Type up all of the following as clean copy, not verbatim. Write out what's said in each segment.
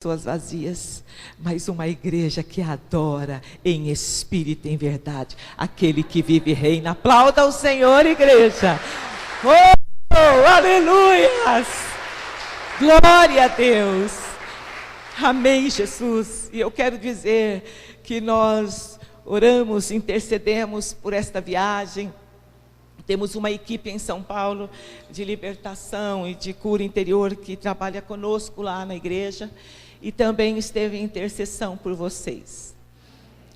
pessoas vazias, mas uma igreja que adora em espírito e em verdade, aquele que vive e reina. Aplauda o Senhor, igreja. Oh, aleluias, glória a Deus, amém, Jesus. E eu quero dizer que nós oramos, intercedemos por esta viagem. Temos uma equipe em São Paulo de libertação e de cura interior que trabalha conosco lá na igreja e também esteve em intercessão por vocês.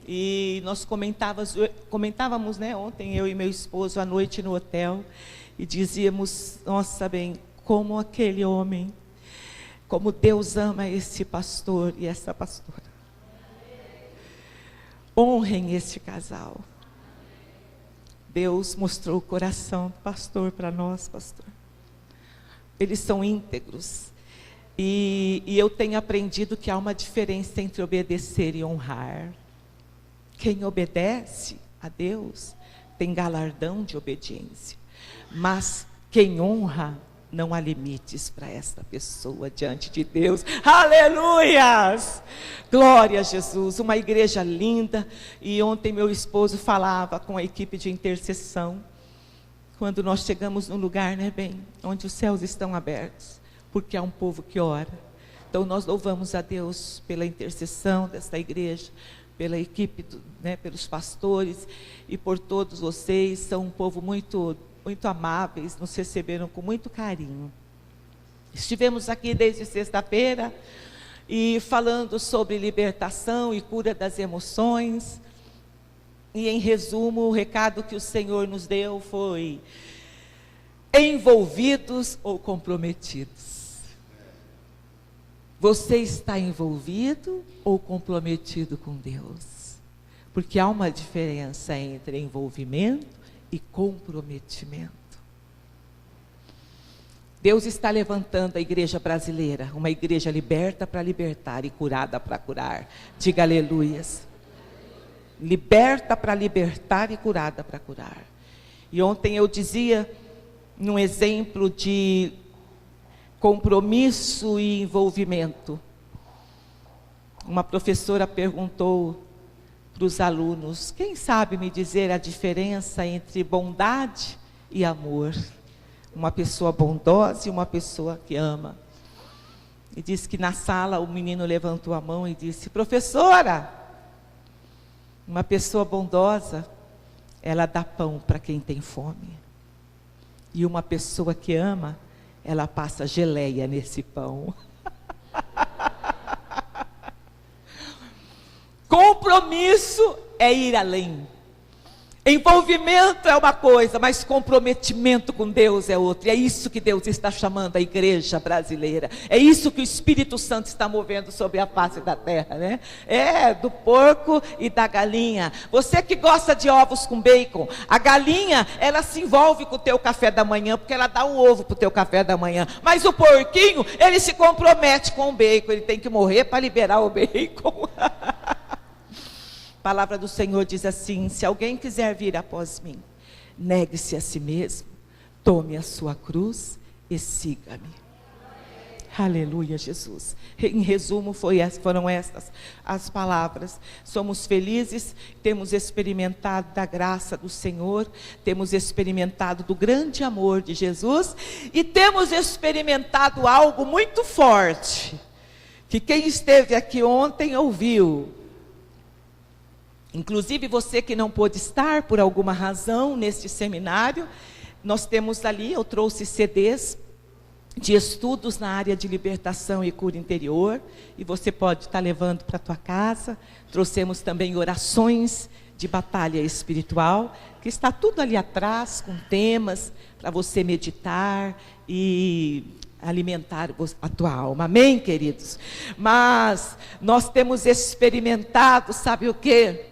E nós comentávamos, né, ontem, eu e meu esposo, à noite no hotel, e dizíamos, nossa, bem, como aquele homem, como Deus ama esse pastor e essa pastora. Honrem este casal. Deus mostrou o coração do pastor para nós, pastor. Eles são íntegros. E eu tenho aprendido que há uma diferença entre obedecer e honrar. Quem obedece a Deus tem galardão de obediência. Mas quem honra, não há limites para esta pessoa diante de Deus. Aleluias! Glória a Jesus. Uma igreja linda. E ontem meu esposo falava com a equipe de intercessão. Quando nós chegamos num lugar, né, bem, onde os céus estão abertos. Porque há um povo que ora. Então nós louvamos a Deus pela intercessão desta igreja, pela equipe, né, pelos pastores e por todos vocês. São um povo muito amáveis, nos receberam com muito carinho. Estivemos aqui desde sexta-feira e falando sobre libertação e cura das emoções. E em resumo, o recado que o Senhor nos deu foi: envolvidos ou comprometidos? Você está envolvido ou comprometido com Deus? Porque há uma diferença entre envolvimento e comprometimento. Deus está levantando a igreja brasileira, uma igreja liberta para libertar e curada para curar. Diga aleluias. Liberta para libertar e curada para curar. E ontem eu dizia, num exemplo de compromisso e envolvimento, uma professora perguntou para os alunos: quem sabe me dizer a diferença entre bondade e amor? Uma pessoa bondosa e uma pessoa que ama. E disse que na sala o menino levantou a mão e disse: professora, uma pessoa bondosa, ela dá pão para quem tem fome. E uma pessoa que ama, ela passa geleia nesse pão. Compromisso é ir além. Envolvimento é uma coisa, mas comprometimento com Deus é outra. E é isso que Deus está chamando a igreja brasileira. É isso que o Espírito Santo está movendo sobre a face da terra, né? É, do porco e da galinha. Você que gosta de ovos com bacon, a galinha, ela se envolve com o teu café da manhã, porque ela dá o ovo para o teu café da manhã. Mas o porquinho, ele se compromete com o bacon, ele tem que morrer para liberar o bacon. A palavra do Senhor diz assim: se alguém quiser vir após mim, negue-se a si mesmo, tome a sua cruz e siga-me. Aleluia, Jesus. Em resumo, foram estas as palavras. Somos felizes, temos experimentado da graça do Senhor, temos experimentado do grande amor de Jesus e temos experimentado algo muito forte, que quem esteve aqui ontem ouviu. Inclusive você que não pôde estar por alguma razão neste seminário, nós temos ali, eu trouxe CDs de estudos na área de libertação e cura interior, e você pode estar levando para a tua casa. Trouxemos também orações de batalha espiritual, que está tudo ali atrás, com temas para você meditar e alimentar a tua alma, amém, queridos? Mas nós temos experimentado, sabe o quê?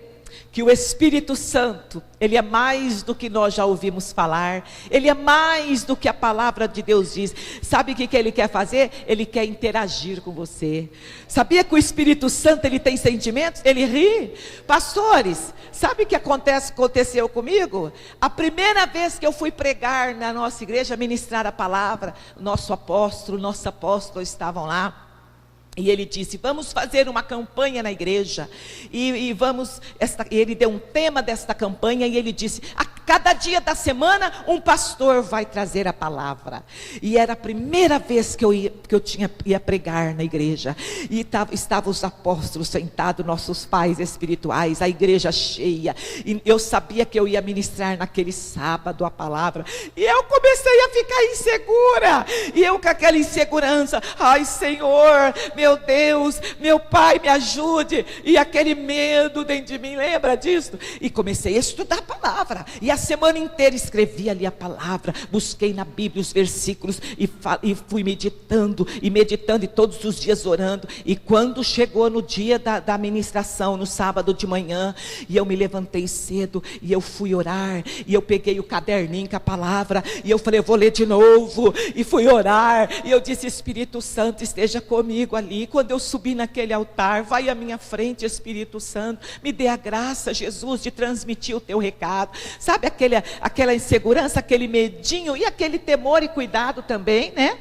Que o Espírito Santo, ele é mais do que nós já ouvimos falar, ele é mais do que a palavra de Deus diz. Sabe o que ele quer fazer? Ele quer interagir com você. Sabia que o Espírito Santo, ele tem sentimentos? Ele ri. Pastores, sabe o que aconteceu comigo? A primeira vez que eu fui pregar na nossa igreja, ministrar a palavra, nosso apóstolo estavam lá. E ele disse, vamos fazer uma campanha na igreja, ele deu um tema desta campanha, e ele disse, a cada dia da semana, um pastor vai trazer a palavra. E era a primeira vez que eu ia pregar na igreja, e estavam os apóstolos sentados, nossos pais espirituais, a igreja cheia, e eu sabia que eu ia ministrar naquele sábado a palavra, e eu comecei a ficar insegura, e eu com aquela insegurança, ai Senhor, meu Deus, meu Pai, me ajude, e aquele medo dentro de mim, lembra disso? E comecei a estudar a palavra, e a semana inteira escrevi ali a palavra, busquei na Bíblia os versículos, e fui meditando, e todos os dias orando, e quando chegou no dia da ministração, no sábado de manhã, e eu me levantei cedo, e eu fui orar, e eu peguei o caderninho com a palavra, e eu falei, eu vou ler de novo, e fui orar, e eu disse, Espírito Santo, esteja comigo ali. Quando eu subi naquele altar, vai à minha frente, Espírito Santo, me dê a graça, Jesus, de transmitir o teu recado. Sabe aquela insegurança, aquele medinho e aquele temor e cuidado também, né?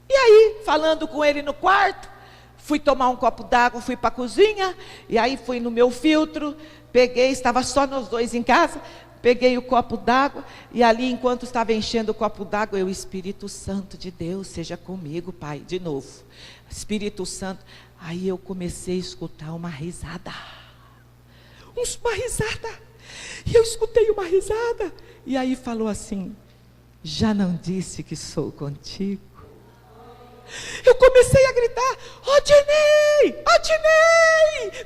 E aí, falando com ele no quarto, fui tomar um copo d'água, fui para a cozinha, e aí fui no meu filtro, peguei, estava só nós dois em casa, peguei o copo d'água, e ali enquanto estava enchendo o copo d'água, eu, Espírito Santo de Deus, seja comigo, Pai, de novo, Espírito Santo. Aí eu comecei a escutar uma risada, e eu escutei uma risada, e aí falou assim, já não disse que sou contigo? Eu comecei a gritar, Odinei,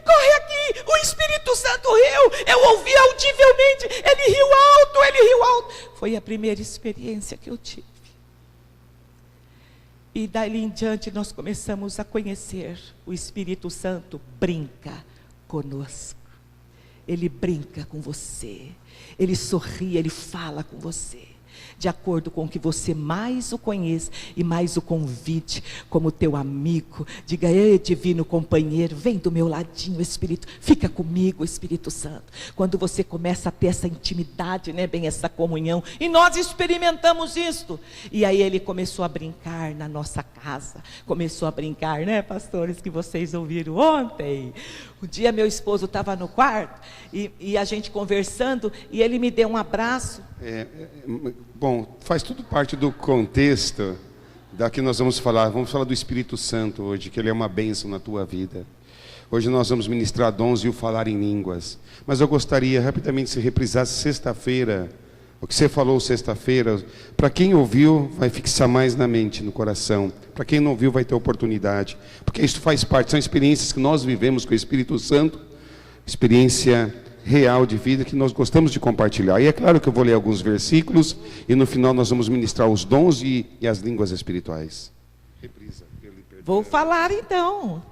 corre aqui, o Espírito Santo riu, eu ouvi audivelmente, ele riu alto, foi a primeira experiência que eu tive, e dali em diante nós começamos a conhecer, o Espírito Santo brinca conosco, ele brinca com você, ele sorri, ele fala com você, de acordo com o que você mais o conheça e mais o convide como teu amigo. Diga, ei, divino companheiro, vem do meu ladinho, Espírito, fica comigo, Espírito Santo. Quando você começa a ter essa intimidade, né, bem, essa comunhão, e nós experimentamos isto, e aí ele começou a brincar na nossa casa, começou a brincar, né, pastores, que vocês ouviram ontem. Um dia meu esposo estava no quarto, e a gente conversando, e ele me deu um abraço. Bom, faz tudo parte do contexto da que nós vamos falar do Espírito Santo hoje, que ele é uma bênção na tua vida. Hoje nós vamos ministrar dons e o falar em línguas, mas eu gostaria rapidamente se reprisasse sexta-feira, o que você falou sexta-feira. Para quem ouviu, vai fixar mais na mente, no coração. Para quem não ouviu, vai ter oportunidade, porque isso faz parte, são experiências que nós vivemos com o Espírito Santo, experiência real de vida que nós gostamos de compartilhar. E é claro que eu vou ler alguns versículos, e no final nós vamos ministrar os dons e as línguas espirituais. Reprisa. Vou falar então.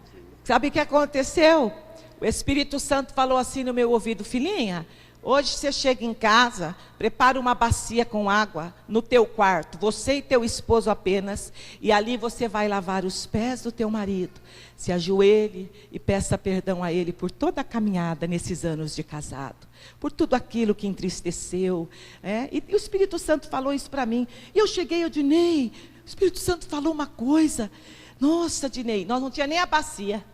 Sabe o que aconteceu? O Espírito Santo falou assim no meu ouvido, filhinha, hoje você chega em casa, prepara uma bacia com água no teu quarto, você e teu esposo apenas, e ali você vai lavar os pés do teu marido. Se ajoelhe e peça perdão a ele por toda a caminhada nesses anos de casado, por tudo aquilo que entristeceu. E o Espírito Santo falou isso para mim. E eu cheguei, Dinei, o Espírito Santo falou uma coisa. Nossa, Dinei, nós não tinha nem a bacia.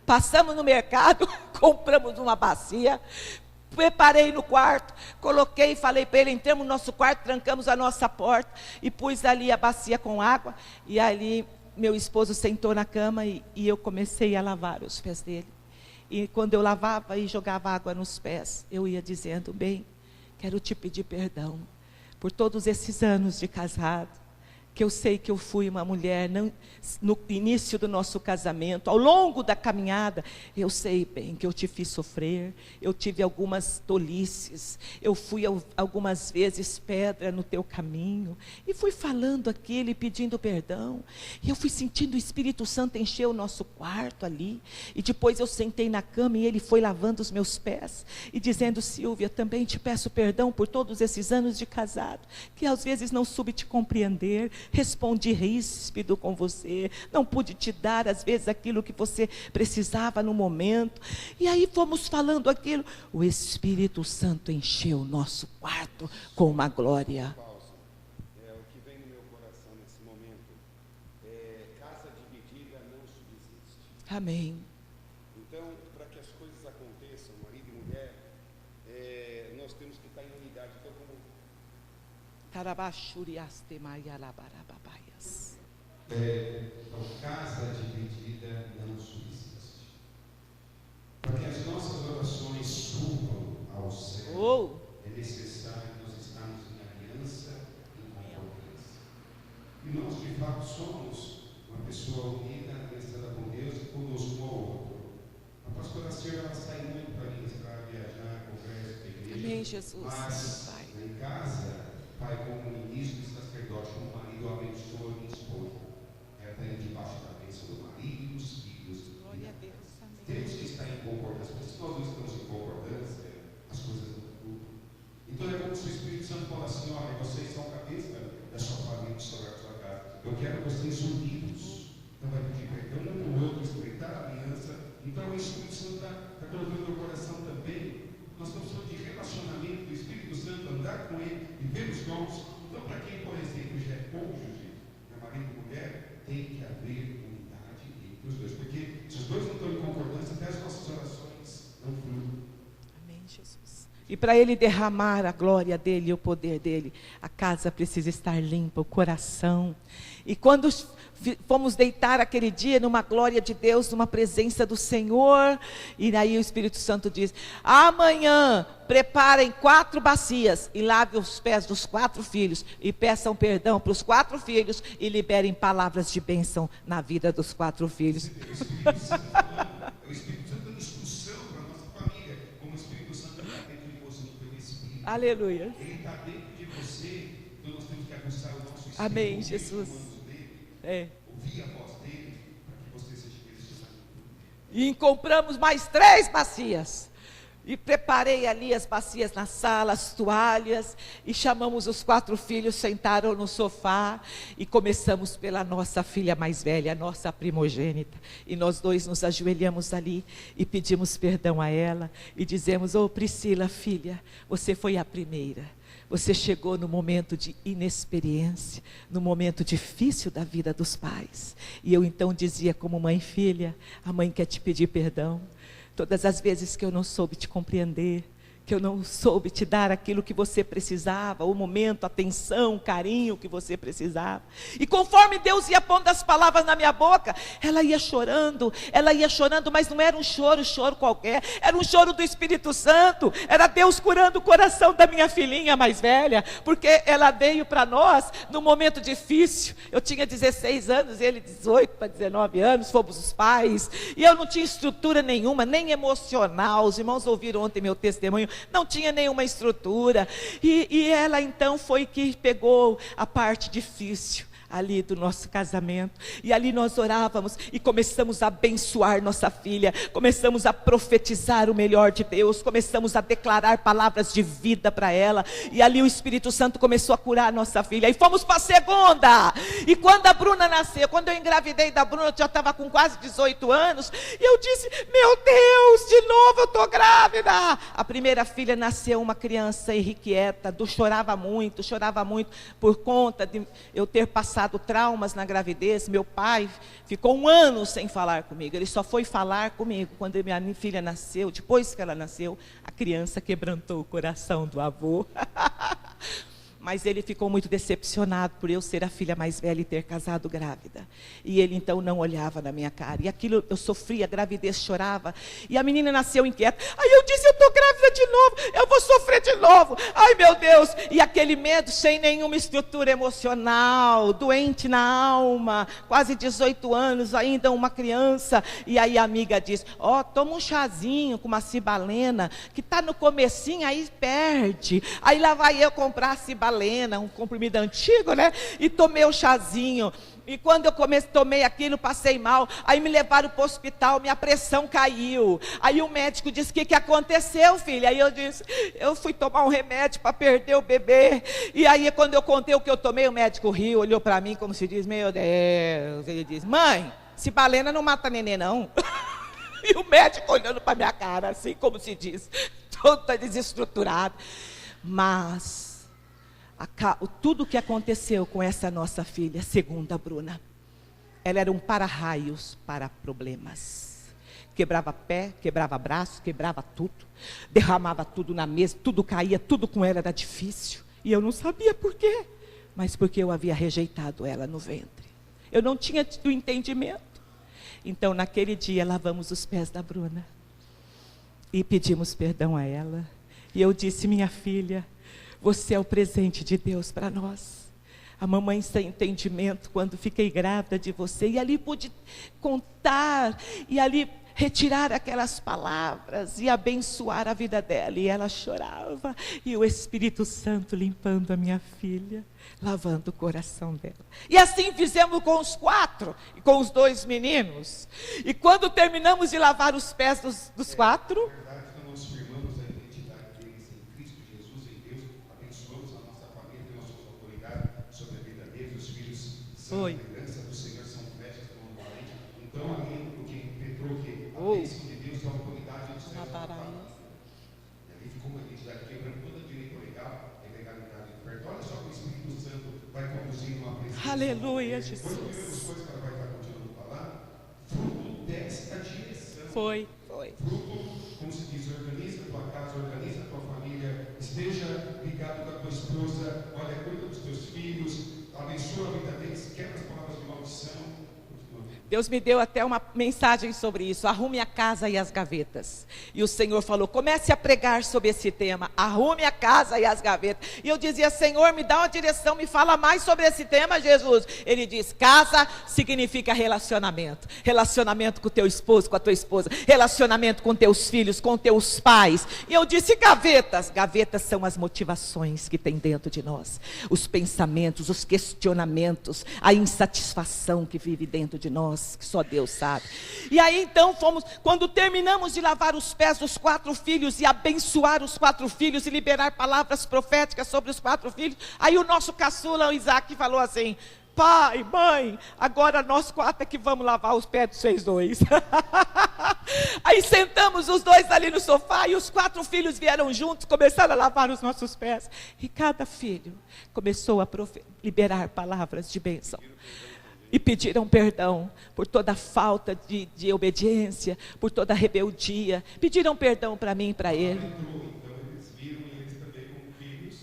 Passamos no mercado, compramos uma bacia, preparei no quarto, coloquei e falei para ele, entramos no nosso quarto, trancamos a nossa porta e pus ali a bacia com água, e ali meu esposo sentou na cama e eu comecei a lavar os pés dele. E quando eu lavava e jogava água nos pés, eu ia dizendo, bem, quero te pedir perdão por todos esses anos de casado, que eu sei que eu fui uma mulher, no início do nosso casamento, ao longo da caminhada, eu sei bem que eu te fiz sofrer, eu tive algumas tolices, eu fui algumas vezes pedra no teu caminho, e fui falando aquilo e pedindo perdão, e eu fui sentindo o Espírito Santo encher o nosso quarto ali, e depois eu sentei na cama e ele foi lavando os meus pés, e dizendo, Silvia, também te peço perdão por todos esses anos de casado, que às vezes não soube te compreender, respondi ríspido com você, não pude te dar às vezes aquilo que você precisava no momento, e aí fomos falando aquilo, o Espírito Santo encheu o nosso quarto com uma glória. O que vem no meu coração nesse momento, casa dividida não subsiste. Amém. Então, para que as coisas aconteçam, marido e mulher, nós temos que estar em unidade. Então, como então, casa dividida não subsiste. Para que as nossas orações subam ao céu, é necessário que nós estamos em aliança e concordância. E nós, de fato, somos uma pessoa unida, aliançada com Deus e conosco ao outro. A pastora Silvia, ela sai muito para viajar, congresso, igreja. Amém, Jesus. Mas, em casa, pai, como ministro e sacerdote, como marido, eu abençoo a minha esposa. Ela está indo debaixo da bênção do marido e dos filhos. Glória a Deus. Amém. Temos que estar em concordância, porque se nós não estamos em concordância, as coisas não mudam. Então é como se o Espírito Santo fala assim: olha, vocês são cabeça da sua família, da sua casa. Eu quero vocês unidos. Então vai pedir perdão um ao outro, respeitar a aliança. Então o Espírito Santo está colocando no coração também. Nós estamos falando de relacionamento do Espírito Santo, andar com ele e ver os dons. Então, para quem, por exemplo, já é cônjuge, marido e mulher, tem que haver unidade entre os dois. Porque se os dois não estão em concordância, até as nossas orações não fluem. Amém, Jesus. E para Ele derramar a glória dEle e o poder dEle, a casa precisa estar limpa, o coração. E quando fomos deitar aquele dia numa glória de Deus, numa presença do Senhor, e aí o Espírito Santo diz: amanhã preparem 4 bacias e lavem os pés dos 4 filhos e peçam perdão para os 4 filhos e liberem palavras de bênção na vida dos 4 filhos. O Espírito Santo dando instrução para a nossa família, como o Espírito Santo está dentro de você, não foi esse Espírito. Aleluia. Ele está dentro de você, então nós temos que aguçar o nosso espírito. Amém, Jesus. Ouvir a voz dele, para que você seja direcionado. E compramos mais 3 bacias. E preparei ali as bacias na sala, as toalhas, e chamamos os 4 filhos, sentaram no sofá, e começamos pela nossa filha mais velha, a nossa primogênita. E nós 2 nos ajoelhamos ali, e pedimos perdão a ela, e dizemos: ô Priscila, filha, você foi a primeira. Você chegou no momento de inexperiência, no momento difícil da vida dos pais. E eu então dizia como mãe: filha, a mãe quer te pedir perdão. Todas as vezes que eu não soube te compreender, que eu não soube te dar aquilo que você precisava, o momento, a atenção, o carinho que você precisava. E conforme Deus ia pondo as palavras na minha boca, ela ia chorando, mas não era um choro qualquer, era um choro do Espírito Santo, era Deus curando o coração da minha filhinha mais velha, porque ela veio para nós num momento difícil. Eu tinha 16 anos, ele 18 para 19 anos, fomos os pais, e eu não tinha estrutura nenhuma, nem emocional. Os irmãos ouviram ontem meu testemunho, não tinha nenhuma estrutura, e ela então foi que pegou a parte difícil ali do nosso casamento, e ali nós orávamos, e começamos a abençoar nossa filha, começamos a profetizar o melhor de Deus, começamos a declarar palavras de vida para ela, e ali o Espírito Santo começou a curar nossa filha, e fomos para a segunda, e quando a Bruna nasceu, quando eu engravidei da Bruna, eu já estava com quase 18 anos, e eu disse: meu Deus, de novo eu estou grávida. A primeira filha nasceu uma criança irrequieta, chorava muito por conta de eu ter passado traumas na gravidez. Meu pai ficou 1 ano sem falar comigo, ele só foi falar comigo quando minha filha nasceu. Depois que ela nasceu, a criança quebrantou o coração do avô. Mas ele ficou muito decepcionado por eu ser a filha mais velha e ter casado grávida. E ele então não olhava na minha cara. E aquilo, eu sofria, a gravidez, chorava. E a menina nasceu inquieta. Aí eu disse: eu estou grávida de novo, eu vou sofrer de novo. Ai, meu Deus. E aquele medo, sem nenhuma estrutura emocional, doente na alma, quase 18 anos, ainda uma criança. E aí a amiga diz: ó, toma um chazinho com uma cibalena, que está no comecinho, aí perde. Aí lá vai eu comprar a cibalena, um comprimido antigo, né? E tomei o chazinho. E quando eu tomei aquilo, passei mal. Aí me levaram para o hospital, minha pressão caiu. Aí o médico disse: o que aconteceu, filha? Aí eu disse: eu fui tomar um remédio para perder o bebê. E aí quando eu contei o que eu tomei, o médico riu, olhou para mim como se diz: meu Deus. Ele disse: mãe, cibalena não mata neném não. E o médico olhando para minha cara, assim como se diz, toda desestruturada. Mas tudo o que aconteceu com essa nossa filha, segundo a Bruna, ela era um para-raios para problemas. Quebrava pé, quebrava braço, quebrava tudo. Derramava tudo na mesa, tudo caía, tudo com ela era difícil. E eu não sabia por quê. Mas porque eu havia rejeitado ela no ventre. Eu não tinha tido entendimento. Então, naquele dia, lavamos os pés da Bruna. E pedimos perdão a ela. E eu disse, minha filha, você é o presente de Deus para nós. A mamãe sem entendimento, quando fiquei grávida de você. E ali pude contar, e ali retirar aquelas palavras e abençoar a vida dela. E ela chorava, e o Espírito Santo limpando a minha filha, lavando o coração dela. E assim fizemos com os 4, e com os 2 meninos. E quando terminamos de lavar os pés dos 4... Nós firmamos a identidade deles em Cristo Jesus, em Deus, abençoamos a nossa família, nós somos autoridade sobre a vida deles, os filhos são a herança do Senhor, são flechas do mundo valente. Então, ali, o que Pedro, que a bênção de Deus, a autoridade do Senhor, e ali ficou uma identidade quebrando toda a direito legal, e legalidade do perto. Olha só que o Espírito Santo vai conduzindo uma presença. Aleluia, Jesus. Depois de ver as coisas que ela vai estar continuando falando, fruto desta direção. Foi. Fruto, como se diz, organiza a tua casa, organiza a tua família, esteja ligado com a tua esposa, olha, cuida dos teus filhos, abençoa a vida deles, quebra as palavras de maldição. Deus me deu até uma mensagem sobre isso. Arrume a casa e as gavetas. E o Senhor falou, comece a pregar sobre esse tema. Arrume a casa e as gavetas. E eu dizia, Senhor, me dá uma direção, me fala mais sobre esse tema, Jesus. Ele diz, casa significa relacionamento. Relacionamento com o teu esposo, com a tua esposa. Relacionamento com teus filhos, com teus pais. E eu disse, gavetas. Gavetas são as motivações que tem dentro de nós. Os pensamentos, os questionamentos, a insatisfação que vive dentro de nós, que só Deus sabe. E aí então quando terminamos de lavar os pés dos 4 filhos e abençoar os 4 filhos e liberar palavras proféticas sobre os 4 filhos, aí o nosso caçula, o Isaac, falou assim, pai, mãe, agora nós 4 é que vamos lavar os pés dos vocês 2. Aí sentamos os 2 ali no sofá e os 4 filhos vieram juntos, começaram a lavar os nossos pés. E cada filho começou a liberar palavras de bênção. E pediram perdão por toda a falta de obediência, por toda a rebeldia. Pediram perdão para mim e para ele. Então eles viram e eles também como filhos,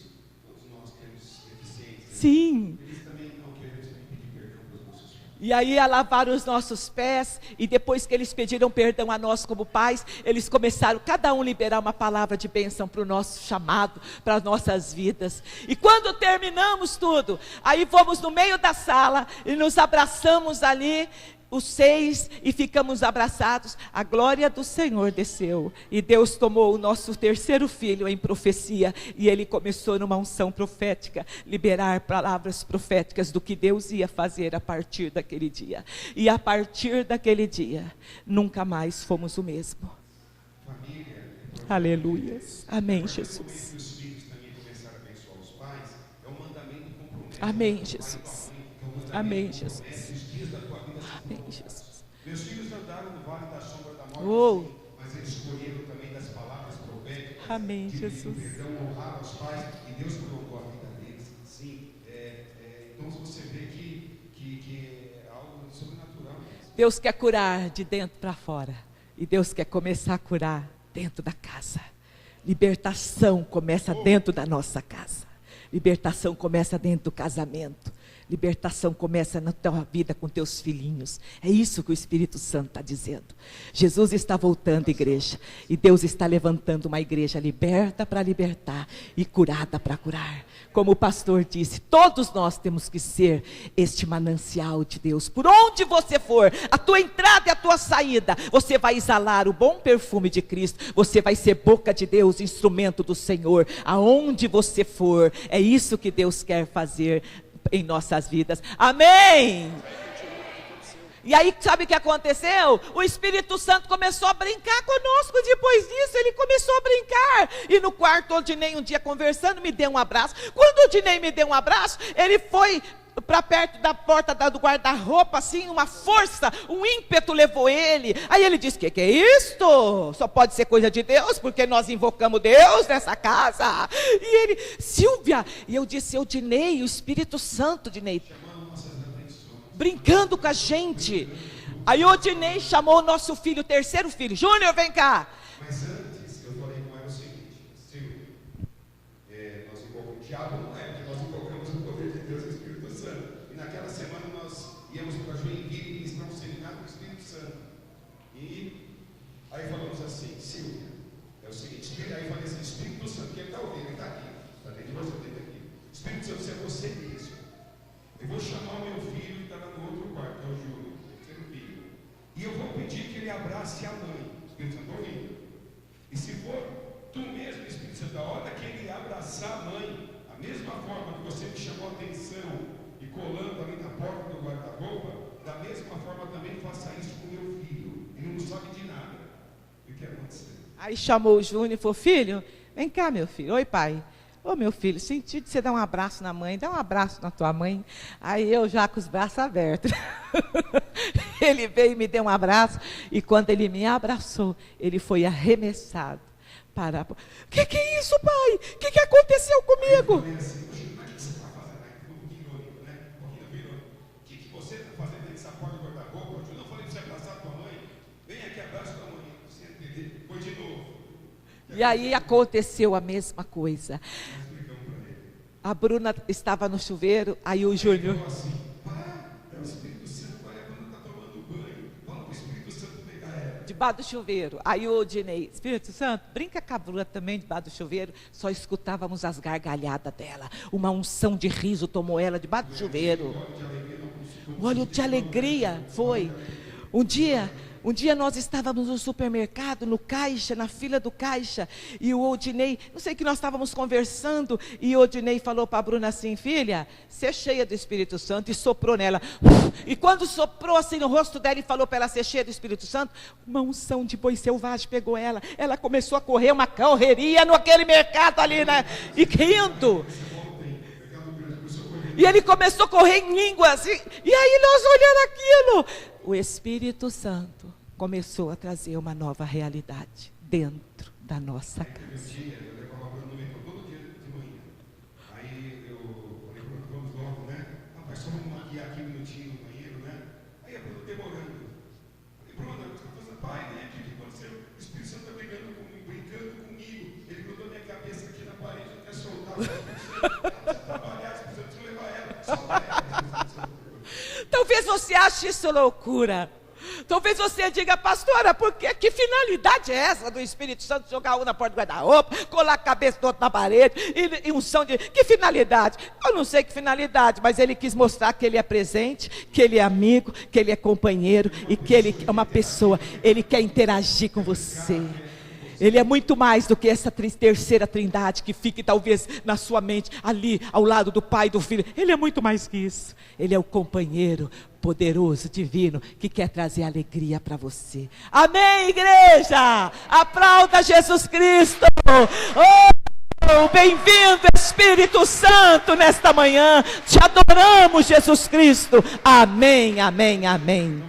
todos nós temos deficiências. Sim. Eles também não querem pedir perdão para os nossos pais. E aí a lavar os nossos pés, e depois que eles pediram perdão a nós como pais, eles começaram, cada um liberar uma palavra de bênção para o nosso chamado, para as nossas vidas. E quando terminamos tudo, aí fomos no meio da sala, e nos abraçamos ali, os 6, e ficamos abraçados. A glória do Senhor desceu, e Deus tomou o nosso 3º filho em profecia, e ele começou numa unção profética, liberar palavras proféticas do que Deus ia fazer a partir daquele dia. E a partir daquele dia, nunca mais fomos o mesmo. Família, Aleluia. Amém, Jesus. Jesus. Os filhos também começaram a abençoar os pais, é um mandamento compromesso. Amém, Jesus. Amém, Jesus. Os dias da tua vida são Amém, Jesus. Meus filhos andaram no vale da sombra da morte, sim, mas eles escolheram também das palavras proféticas. Amém, Jesus. Perdão, honrar os pais, e Deus colocou a vida deles. Sim, então você vê que é algo sobrenatural. Deus quer curar de dentro para fora. E Deus quer começar a curar dentro da casa. Libertação começa dentro da nossa casa. Libertação começa dentro do casamento. Libertação começa na tua vida com teus filhinhos. É isso que o Espírito Santo está dizendo. Jesus está voltando, igreja. E Deus está levantando uma igreja liberta para libertar e curada para curar. Como o pastor disse, todos nós temos que ser este manancial de Deus. Por onde você for, a tua entrada e a tua saída, você vai exalar o bom perfume de Cristo. Você vai ser boca de Deus, instrumento do Senhor. Aonde você for, é isso que Deus quer fazer em nossas vidas. Amém! E aí, sabe o que aconteceu? O Espírito Santo começou a brincar conosco. Depois disso, ele começou a brincar. E no quarto, o Odinei um dia conversando, me deu um abraço. Quando o Odinei me deu um abraço, ele foi para perto da porta do guarda-roupa, assim, uma força, um ímpeto levou ele. Aí ele disse, que é isto? Só pode ser coisa de Deus, porque nós invocamos Deus nessa casa. E ele, Silvia, e eu disse, Odinei, o Espírito Santo, Odinei. Chamando nossas atenções. brincando com a gente. Aí o Odinei chamou o nosso filho, o terceiro filho, Júnior, vem cá. Mas antes, eu falei com ela o seguinte, Silvio, nós invocamos, o diabo não é, porque nós invocamos o poder de Deus e o Espírito Santo. E naquela semana nós íamos para Joinville ministrar um seminário do Espírito Santo. E aí falamos assim, Silvia, é o seguinte, aí falei assim, Espírito Santo, que ele está ouvindo, ele está aqui, está dentro de você, dentro aqui. Espírito Santo, se é você mesmo. Eu vou chamar o meu filho que está lá no outro quarto, que é o Júlio, terceiro filho. E eu vou pedir que ele abrace a mãe. Espírito Santo, ouvindo. E se for tu mesmo, Espírito Santo, a hora que ele abraçar a mãe, a mesma forma que você me chamou a atenção e colando ali na porta do guarda-roupa, da mesma forma também faça isso com o meu filho. Ele não sabe de nada. O que aconteceu? Aí chamou o Júnior e falou, filho, vem cá, meu filho. Oi, pai. Ô, meu filho, senti de você dar um abraço na mãe, dá um abraço na tua mãe. Aí eu já com os braços abertos. Ele veio e me deu um abraço, e quando ele me abraçou, ele foi arremessado para... O que é isso, pai? O que aconteceu comigo? O que você está fazendo aí nessa porta do guarda-roupa? Eu não falei para você abraçar a tua mãe? Vem aqui, abraça a tua mãe. Você entendeu? Foi de novo. E aí aconteceu a mesma coisa. A Bruna estava no chuveiro, aí o Júnior... Assim, é o Espírito Santo, olha quando está tomando banho. Fala para o Espírito Santo pegar ela. Debaixo do chuveiro. Aí o Odinei, Espírito Santo, brinca com a Bruna também debaixo do chuveiro. Só escutávamos as gargalhadas dela. Uma unção de riso tomou ela debaixo do chuveiro. Óleo de alegria, foi. Um dia nós estávamos no supermercado, no caixa, na fila do caixa, e o Odinei, não sei o que nós estávamos conversando, e o Odinei falou para a Bruna assim, filha, ser cheia do Espírito Santo, e soprou nela. E quando soprou assim no rosto dela e falou para ela ser cheia do Espírito Santo, uma unção de boi selvagem pegou ela. Ela começou a correr uma correria naquele mercado ali, né? E rindo. E ele começou a correr em línguas, e aí nós olhando aquilo. O Espírito Santo começou a trazer uma nova realidade dentro da nossa casa. Eu levava a Bruna no metrô todo dia de manhã. Aí eu falei, Bruna, vamos logo, né? Rapaz, só vamos maquiar aqui um minutinho no banheiro, né? Aí a Bruna demorando. Falei, Bruna, o que você está fazendo? Pai, né? O que aconteceu? O Espírito Santo está brincando comigo. Ele grudou minha cabeça aqui na parede, eu quero soltar. Você trabalhar, o Espírito Santo levar ela. Soltar ela. Talvez você ache isso loucura. Talvez você diga, pastora, que finalidade é essa do Espírito Santo jogar um na porta do guarda-roupa, colar a cabeça do outro na parede, e unção de... Que finalidade? Eu não sei que finalidade, mas ele quis mostrar que ele é presente, que ele é amigo, que ele é companheiro, e que ele é uma pessoa, ele quer interagir com você. Ele é muito mais do que essa terceira trindade que fica talvez na sua mente, ali ao lado do Pai e do Filho. Ele é muito mais que isso. Ele é o companheiro poderoso, divino, que quer trazer alegria para você. Amém, igreja? Aplauda Jesus Cristo. Oh, bem-vindo Espírito Santo nesta manhã. Te adoramos, Jesus Cristo. Amém, amém, amém.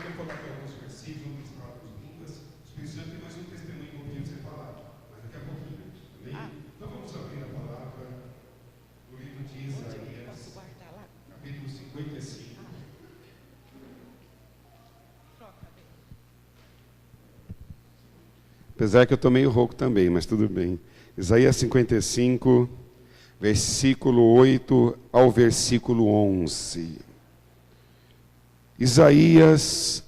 Apesar que eu estou meio rouco também, mas tudo bem. Isaías 55, versículo 8 ao versículo 11. Isaías,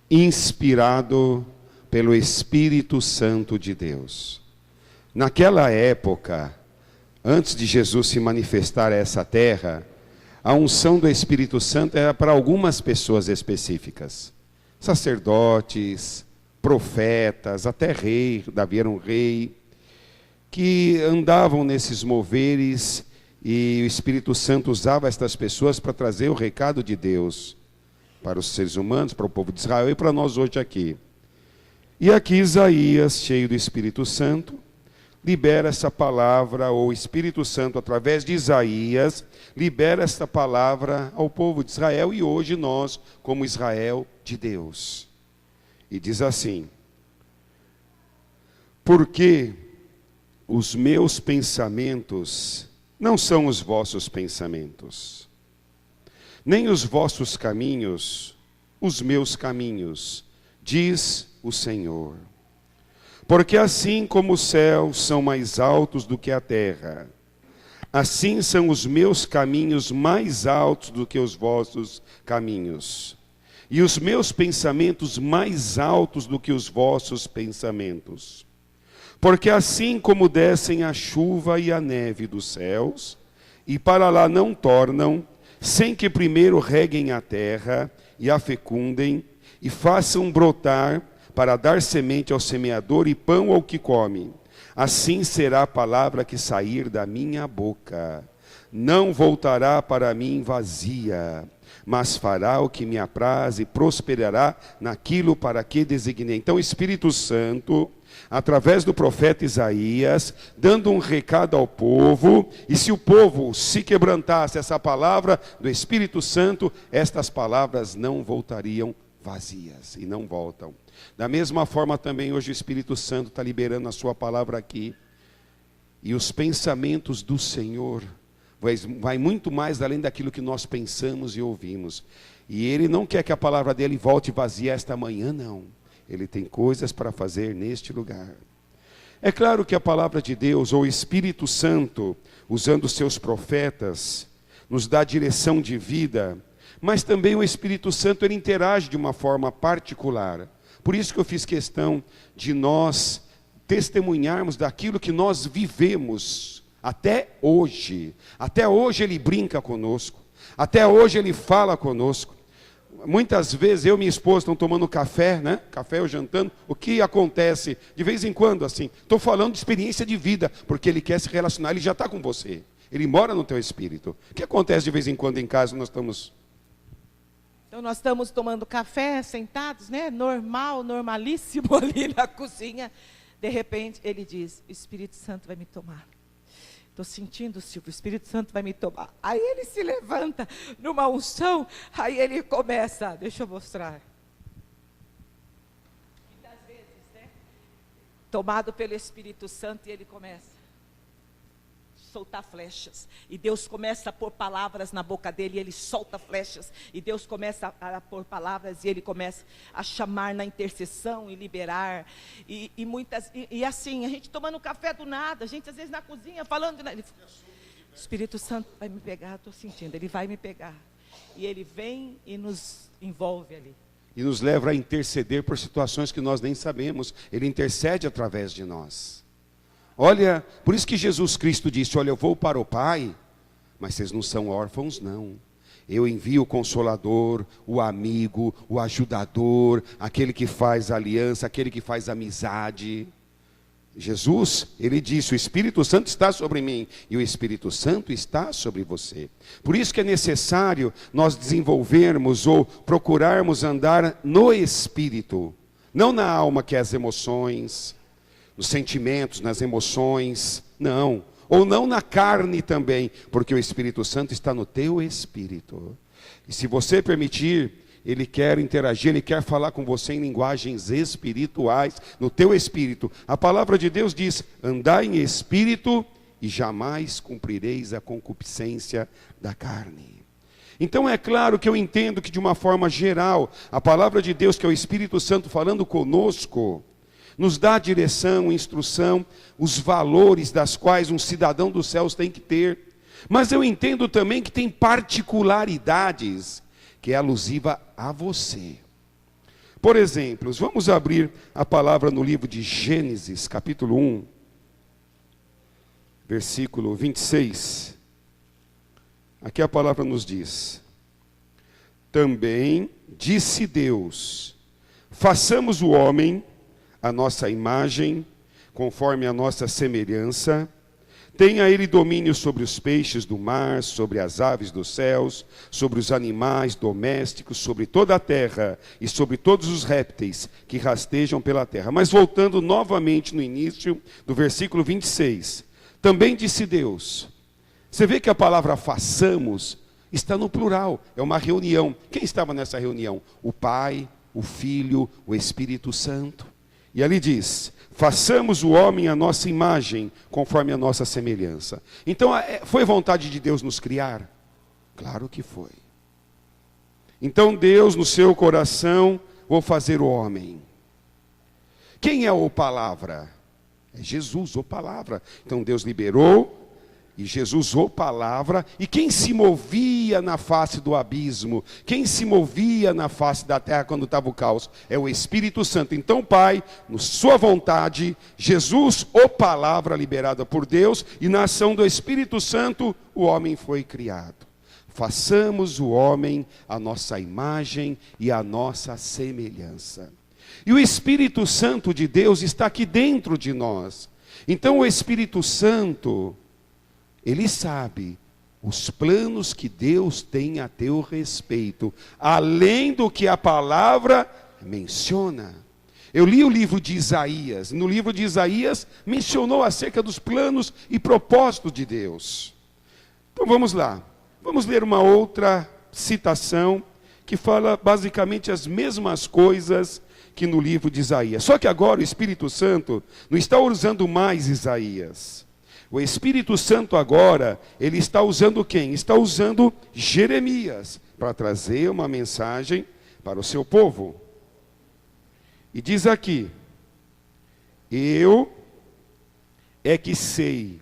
inspirado pelo Espírito Santo de Deus. Naquela época, antes de Jesus se manifestar a essa terra, a unção do Espírito Santo era para algumas pessoas específicas. Sacerdotes, profetas, até rei, Davi era um rei, que andavam nesses moveres, e o Espírito Santo usava estas pessoas para trazer o recado de Deus para os seres humanos, para o povo de Israel e para nós hoje aqui. E aqui Isaías, cheio do Espírito Santo, libera essa palavra, ou o Espírito Santo, através de Isaías, libera esta palavra ao povo de Israel, e hoje nós, como Israel de Deus. E diz assim: porque os meus pensamentos não são os vossos pensamentos, nem os vossos caminhos, os meus caminhos, diz o Senhor. Porque assim como os céus são mais altos do que a terra, assim são os meus caminhos mais altos do que os vossos caminhos, e os meus pensamentos mais altos do que os vossos pensamentos. Porque assim como descem a chuva e a neve dos céus, e para lá não tornam, sem que primeiro reguem a terra e a fecundem, e façam brotar para dar semente ao semeador e pão ao que come, assim será a palavra que sair da minha boca. Não voltará para mim vazia, mas fará o que me apraz e prosperará naquilo para que designei. Então o Espírito Santo, através do profeta Isaías, dando um recado ao povo, e se o povo se quebrantasse essa palavra do Espírito Santo, estas palavras não voltariam vazias, e não voltam. Da mesma forma também hoje o Espírito Santo está liberando a sua palavra aqui, e os pensamentos do Senhor vai muito mais além daquilo que nós pensamos e ouvimos, e Ele não quer que a palavra dele volte vazia esta manhã, não. Ele tem coisas para fazer neste lugar. É claro que a palavra de Deus, ou o Espírito Santo, usando seus profetas, nos dá direção de vida, mas também o Espírito Santo, ele interage de uma forma particular. Por isso que eu fiz questão de nós testemunharmos daquilo que nós vivemos até hoje. Até hoje ele brinca conosco, até hoje ele fala conosco. Muitas vezes eu e minha esposa estão tomando café, né? Café ou jantando. O que acontece? De vez em quando, assim, estou falando de experiência de vida, porque ele quer se relacionar, ele já está com você. Ele mora no teu espírito. O que acontece de vez em quando em casa? Então nós estamos tomando café, sentados, né? Normal, normalíssimo ali na cozinha. De repente ele diz: o Espírito Santo vai me tomar. Estou sentindo, Silvio, o Espírito Santo vai me tomar. Aí ele se levanta numa unção, aí ele começa, deixa eu mostrar. Muitas vezes, né? Tomado pelo Espírito Santo, e ele começa a soltar flechas. E Deus começa a pôr palavras na boca dele, e ele solta flechas. E Deus começa a pôr palavras, e ele começa a chamar na intercessão e liberar. E assim, a gente tomando café do nada, a gente às vezes na cozinha falando, o Espírito Santo vai me pegar, estou sentindo, ele vai me pegar. E ele vem e nos envolve ali. E nos leva a interceder por situações que nós nem sabemos. Ele intercede através de nós. Olha, por isso que Jesus Cristo disse: olha, eu vou para o Pai, mas vocês não são órfãos, não. Eu envio o Consolador, o amigo, o ajudador, aquele que faz aliança, aquele que faz amizade. Jesus, ele disse: o Espírito Santo está sobre mim, e o Espírito Santo está sobre você. Por isso que é necessário nós desenvolvermos ou procurarmos andar no Espírito, não na alma, que é as emoções, nos sentimentos, nas emoções, não. Ou não na carne também, porque o Espírito Santo está no teu espírito. E se você permitir, ele quer interagir, ele quer falar com você em linguagens espirituais, no teu espírito. A palavra de Deus diz: andai em espírito e jamais cumprireis a concupiscência da carne. Então é claro que eu entendo que de uma forma geral, a palavra de Deus, que é o Espírito Santo falando conosco, nos dá direção, instrução, os valores das quais um cidadão dos céus tem que ter. Mas eu entendo também que tem particularidades que é alusiva a você. Por exemplo, vamos abrir a palavra no livro de Gênesis, capítulo 1, versículo 26. Aqui a palavra nos diz: também disse Deus: façamos o homem a nossa imagem, conforme a nossa semelhança. Tenha ele domínio sobre os peixes do mar, sobre as aves dos céus, sobre os animais domésticos, sobre toda a terra e sobre todos os répteis que rastejam pela terra. Mas voltando novamente no início do versículo 26. Também disse Deus. Você vê que a palavra façamos está no plural, é uma reunião. Quem estava nessa reunião? O Pai, o Filho, o Espírito Santo. E ali diz: façamos o homem à nossa imagem, conforme a nossa semelhança. Então, foi vontade de Deus nos criar? Claro que foi. Então Deus, no seu coração, vou fazer o homem. Quem é o palavra? É Jesus, o palavra. Então Deus liberou, e Jesus, o palavra. E quem se movia na face do abismo? Quem se movia na face da terra quando estava o caos? É o Espírito Santo. Então, Pai, na sua vontade, Jesus, o palavra liberada por Deus, e na ação do Espírito Santo, o homem foi criado. Façamos o homem a nossa imagem e a nossa semelhança. E o Espírito Santo de Deus está aqui dentro de nós. Então o Espírito Santo, ele sabe os planos que Deus tem a teu respeito, além do que a palavra menciona. Eu li o livro de Isaías. No livro de Isaías mencionou acerca dos planos e propósitos de Deus. Então vamos lá. Vamos ler uma outra citação que fala basicamente as mesmas coisas que no livro de Isaías. Só que agora o Espírito Santo não está usando mais Isaías. O Espírito Santo agora, ele está usando quem? Está usando Jeremias para trazer uma mensagem para o seu povo. E diz aqui: eu é que sei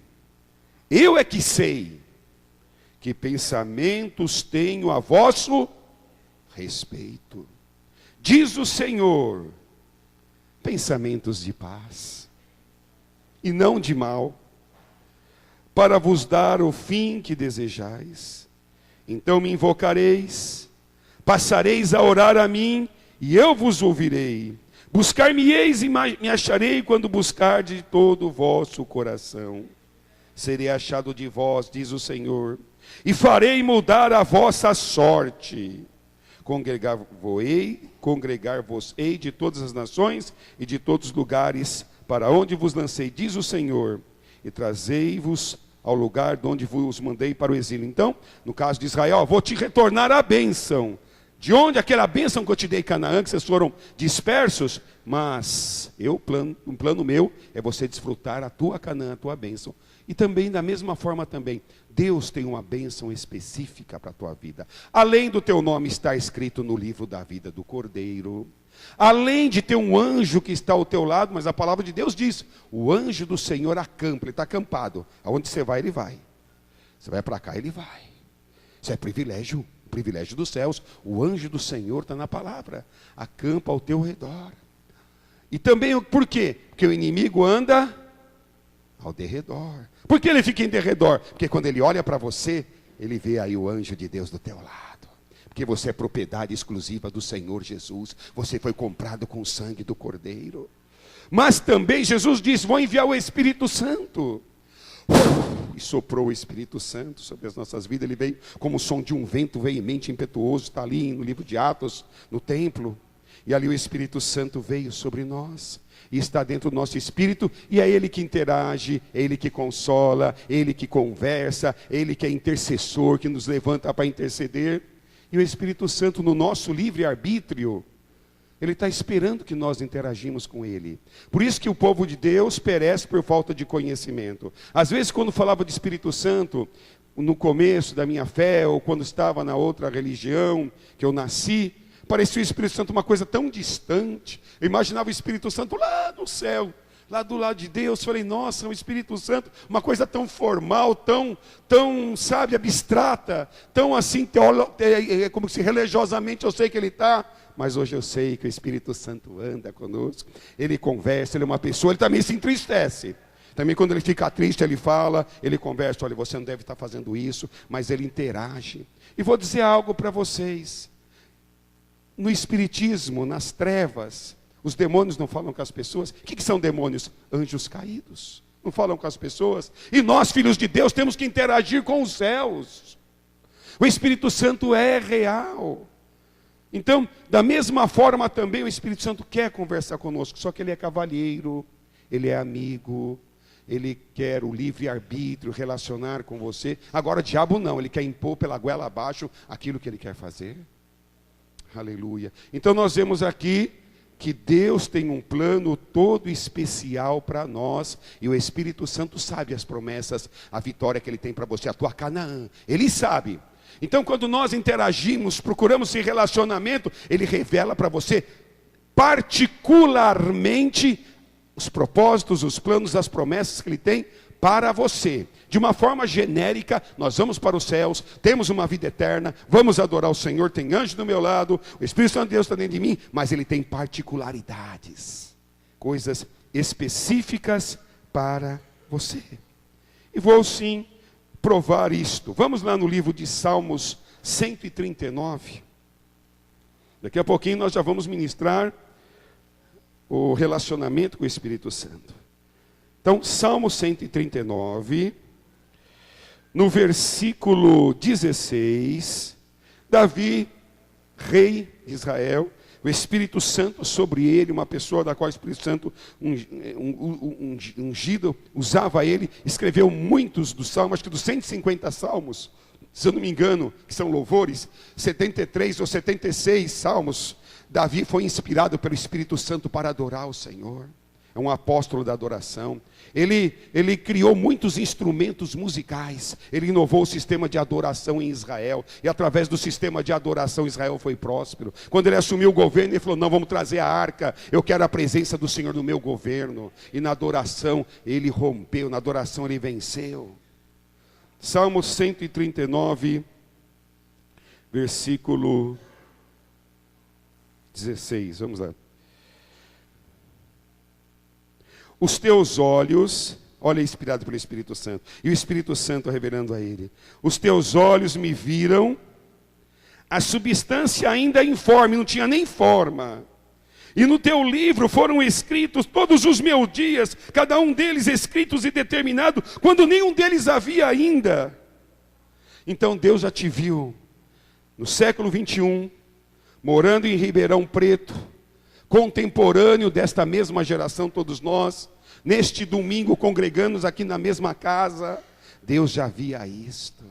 que pensamentos tenho a vosso respeito, diz o Senhor, pensamentos de paz e não de mal, para vos dar o fim que desejais. Então me invocareis, passareis a orar a mim, e eu vos ouvirei. Buscar-me-eis e me acharei quando buscar de todo o vosso coração. Serei achado de vós, diz o Senhor, e farei mudar a vossa sorte. Congregar-vos-ei de todas as nações e de todos os lugares para onde vos lancei, diz o Senhor, e trazei-vos ao lugar de onde vos mandei para o exílio. Então, no caso de Israel, vou te retornar a bênção. De onde aquela bênção que eu te dei em Canaã, que vocês foram dispersos, mas um plano meu é você desfrutar a tua Canaã, a tua bênção. E também, da mesma forma também, Deus tem uma bênção específica para a tua vida. Além do teu nome estar escrito no livro da vida do Cordeiro, além de ter um anjo que está ao teu lado, mas a palavra de Deus diz, o anjo do Senhor acampa, ele está acampado. Aonde você vai, ele vai. Você vai para cá, ele vai. Isso é privilégio dos céus. O anjo do Senhor está na palavra, acampa ao teu redor. E também, por quê? Porque o inimigo anda ao derredor. Por que ele fica em derredor? Porque quando ele olha para você, ele vê aí o anjo de Deus do teu lado. Porque você é propriedade exclusiva do Senhor Jesus. Você foi comprado com o sangue do Cordeiro. Mas também Jesus disse, vou enviar o Espírito Santo. E soprou o Espírito Santo sobre as nossas vidas. Ele veio como o som de um vento veemente, impetuoso. Está ali no livro de Atos, no templo. E ali o Espírito Santo veio sobre nós. E está dentro do nosso espírito. E é Ele que interage, é Ele que consola, é Ele que conversa, é Ele que é intercessor, que nos levanta para interceder. E o Espírito Santo, no nosso livre-arbítrio, Ele está esperando que nós interagimos com Ele. Por isso que o povo de Deus perece por falta de conhecimento. Às vezes, quando falava de Espírito Santo, no começo da minha fé, ou quando estava na outra religião que eu nasci, parecia o Espírito Santo uma coisa tão distante. Eu imaginava o Espírito Santo lá no céu, lá do lado de Deus. Falei, nossa, o Espírito Santo, uma coisa tão formal, tão, sabe, abstrata, tão assim, como se religiosamente eu sei que Ele está. Mas hoje eu sei que o Espírito Santo anda conosco, Ele conversa, Ele é uma pessoa, Ele também se entristece. Também quando Ele fica triste, Ele fala, Ele conversa, olha, você não deve estar fazendo isso, mas Ele interage. E vou dizer algo para vocês. No Espiritismo, nas trevas, os demônios não falam com as pessoas. O que são demônios? Anjos caídos. Não falam com as pessoas. E nós, filhos de Deus, temos que interagir com os céus. O Espírito Santo é real. Então, da mesma forma também o Espírito Santo quer conversar conosco, só que Ele é cavalheiro, Ele é amigo, Ele quer o livre-arbítrio, relacionar com você. Agora o diabo não, ele quer impor pela goela abaixo aquilo que ele quer fazer. Aleluia. Então nós vemos aqui que Deus tem um plano todo especial para nós, e o Espírito Santo sabe as promessas, a vitória que Ele tem para você, a tua Canaã. Ele sabe. Então, quando nós interagimos, procuramos esse relacionamento, Ele revela para você particularmente os propósitos, os planos, as promessas que Ele tem para você. De uma forma genérica, nós vamos para os céus, temos uma vida eterna, vamos adorar o Senhor, tem anjo do meu lado, o Espírito Santo de Deus está dentro de mim, mas Ele tem particularidades, coisas específicas para você. E vou sim provar isto. Vamos lá no livro de Salmos 139. Daqui a pouquinho nós já vamos ministrar o relacionamento com o Espírito Santo. Então, Salmo 139, no versículo 16, Davi, rei de Israel, o Espírito Santo sobre ele, uma pessoa da qual o Espírito Santo ungido usava ele, escreveu muitos dos salmos, acho que dos 150 salmos, se eu não me engano, que são louvores, 73 ou 76 salmos. Davi foi inspirado pelo Espírito Santo para adorar o Senhor. É um apóstolo da adoração. Ele criou muitos instrumentos musicais. Ele inovou o sistema de adoração em Israel. E através do sistema de adoração, Israel foi próspero. Quando ele assumiu o governo, ele falou, não, vamos trazer a arca. Eu quero a presença do Senhor no meu governo. E na adoração, ele rompeu. Na adoração, ele venceu. Salmo 139, versículo 16. Vamos lá. Os teus olhos, olha, inspirado pelo Espírito Santo, e o Espírito Santo revelando a ele, os teus olhos me viram, a substância ainda informe, não tinha nem forma, e no teu livro foram escritos todos os meus dias, cada um deles escritos e determinado, quando nenhum deles havia ainda. Então Deus já te viu, no século 21, morando em Ribeirão Preto, contemporâneo desta mesma geração, todos nós, neste domingo congregando aqui na mesma casa, Deus já via isto.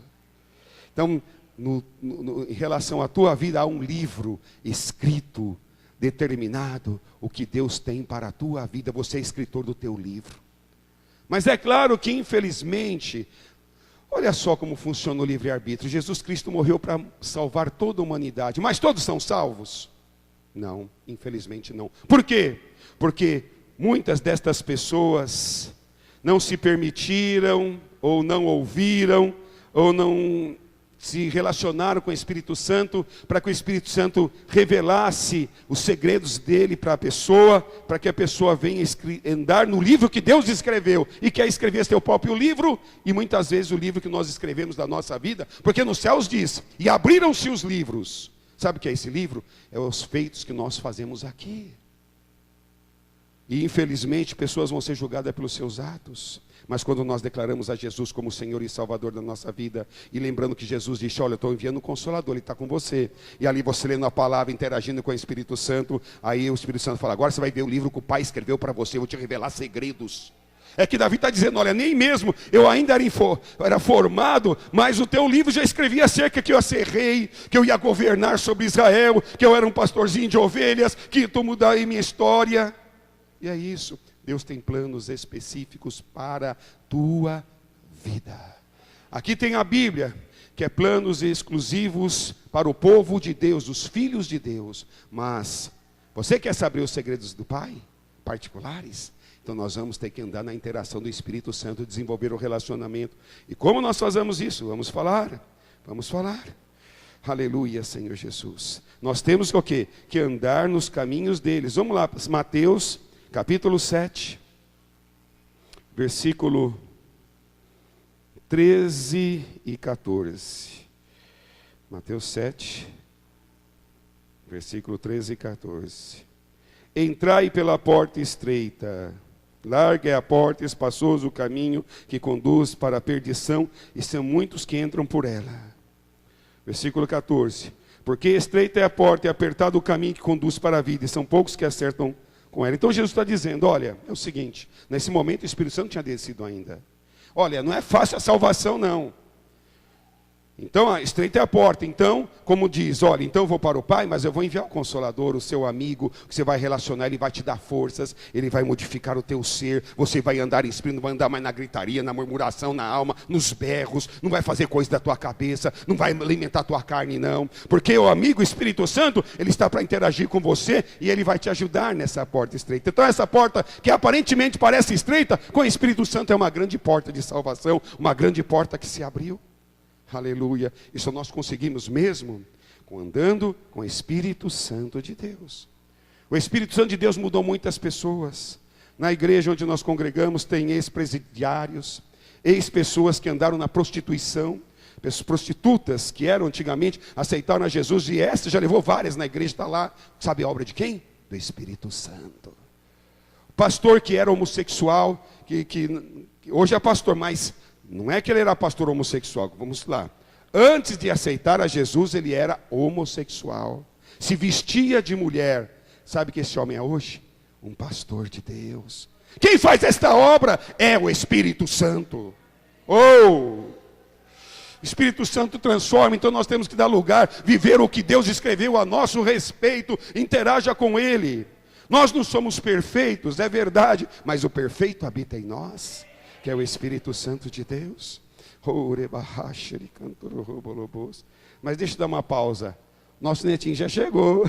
Então, em relação à tua vida, há um livro escrito, determinado, o que Deus tem para a tua vida, você é escritor do teu livro. Mas é claro que, infelizmente, olha só como funciona o livre-arbítrio. Jesus Cristo morreu para salvar toda a humanidade, mas todos são salvos? Não, infelizmente não. Por quê? Porque muitas destas pessoas não se permitiram, ou não ouviram, ou não se relacionaram com o Espírito Santo, para que o Espírito Santo revelasse os segredos dele para a pessoa, para que a pessoa venha andar no livro que Deus escreveu, e quer escrever seu próprio livro, e muitas vezes o livro que nós escrevemos da nossa vida, porque nos céus diz, e abriram-se os livros. Sabe o que é esse livro? É os feitos que nós fazemos aqui. E infelizmente pessoas vão ser julgadas pelos seus atos. Mas quando nós declaramos a Jesus como Senhor e Salvador da nossa vida, e lembrando que Jesus disse, olha, eu estou enviando um Consolador, Ele está com você. E ali você lendo a palavra, interagindo com o Espírito Santo, aí o Espírito Santo fala, agora você vai ver o livro que o Pai escreveu para você, eu vou te revelar segredos. É que Davi está dizendo, olha, nem mesmo eu ainda era formado, mas o teu livro já escrevia acerca que eu ia ser rei, que eu ia governar sobre Israel, que eu era um pastorzinho de ovelhas, que tu mudaria minha história. E é isso, Deus tem planos específicos para a tua vida. Aqui tem a Bíblia, que é planos exclusivos para o povo de Deus, os filhos de Deus. Mas você quer saber os segredos do Pai, particulares? Então nós vamos ter que andar na interação do Espírito Santo, desenvolver o relacionamento. E como nós fazemos isso? Vamos falar. Aleluia, Senhor Jesus. Nós temos o quê? Que andar nos caminhos deles. Vamos lá, Mateus, capítulo 7, versículo 13 e 14. Mateus 7, versículo 13 e 14. Entrai pela porta estreita, larga é a porta, espaçoso o caminho que conduz para a perdição, e são muitos que entram por ela. Versículo 14. Porque estreita é a porta e apertado o caminho que conduz para a vida, e são poucos que acertam com ela. Então Jesus está dizendo, olha, é o seguinte, nesse momento o Espírito Santo não tinha descido ainda. Olha, não é fácil a salvação não. Então, estreita é a porta. Então, como diz, olha, então eu vou para o Pai, mas eu vou enviar o Consolador, o seu amigo, que você vai relacionar, ele vai te dar forças, ele vai modificar o teu ser, você vai andar em espírito, não vai andar mais na gritaria, na murmuração, na alma, nos berros, não vai fazer coisa da tua cabeça, não vai alimentar a tua carne, não. Porque o amigo, o Espírito Santo, ele está para interagir com você e ele vai te ajudar nessa porta estreita. Então, essa porta, que aparentemente parece estreita, com o Espírito Santo é uma grande porta de salvação, uma grande porta que se abriu. Aleluia. Isso nós conseguimos mesmo andando com o Espírito Santo de Deus. O Espírito Santo de Deus mudou muitas pessoas. Na igreja onde nós congregamos tem ex-presidiários, ex-pessoas que andaram na prostituição, prostitutas que eram antigamente, aceitaram a Jesus, e essa já levou várias na igreja, está lá. Sabe a obra de quem? Do Espírito Santo. O pastor que era homossexual, que hoje é pastor, mas não é que ele era pastor homossexual, vamos lá. Antes de aceitar a Jesus, ele era homossexual. Se vestia de mulher. Sabe que esse homem é hoje? Um pastor de Deus. Quem faz esta obra é o Espírito Santo. O Espírito Santo transforma, então nós temos que dar lugar, viver o que Deus escreveu a nosso respeito, interaja com Ele. Nós não somos perfeitos, é verdade, mas o perfeito habita em nós, que é o Espírito Santo de Deus. Mas deixa eu dar uma pausa. Nosso netinho já chegou.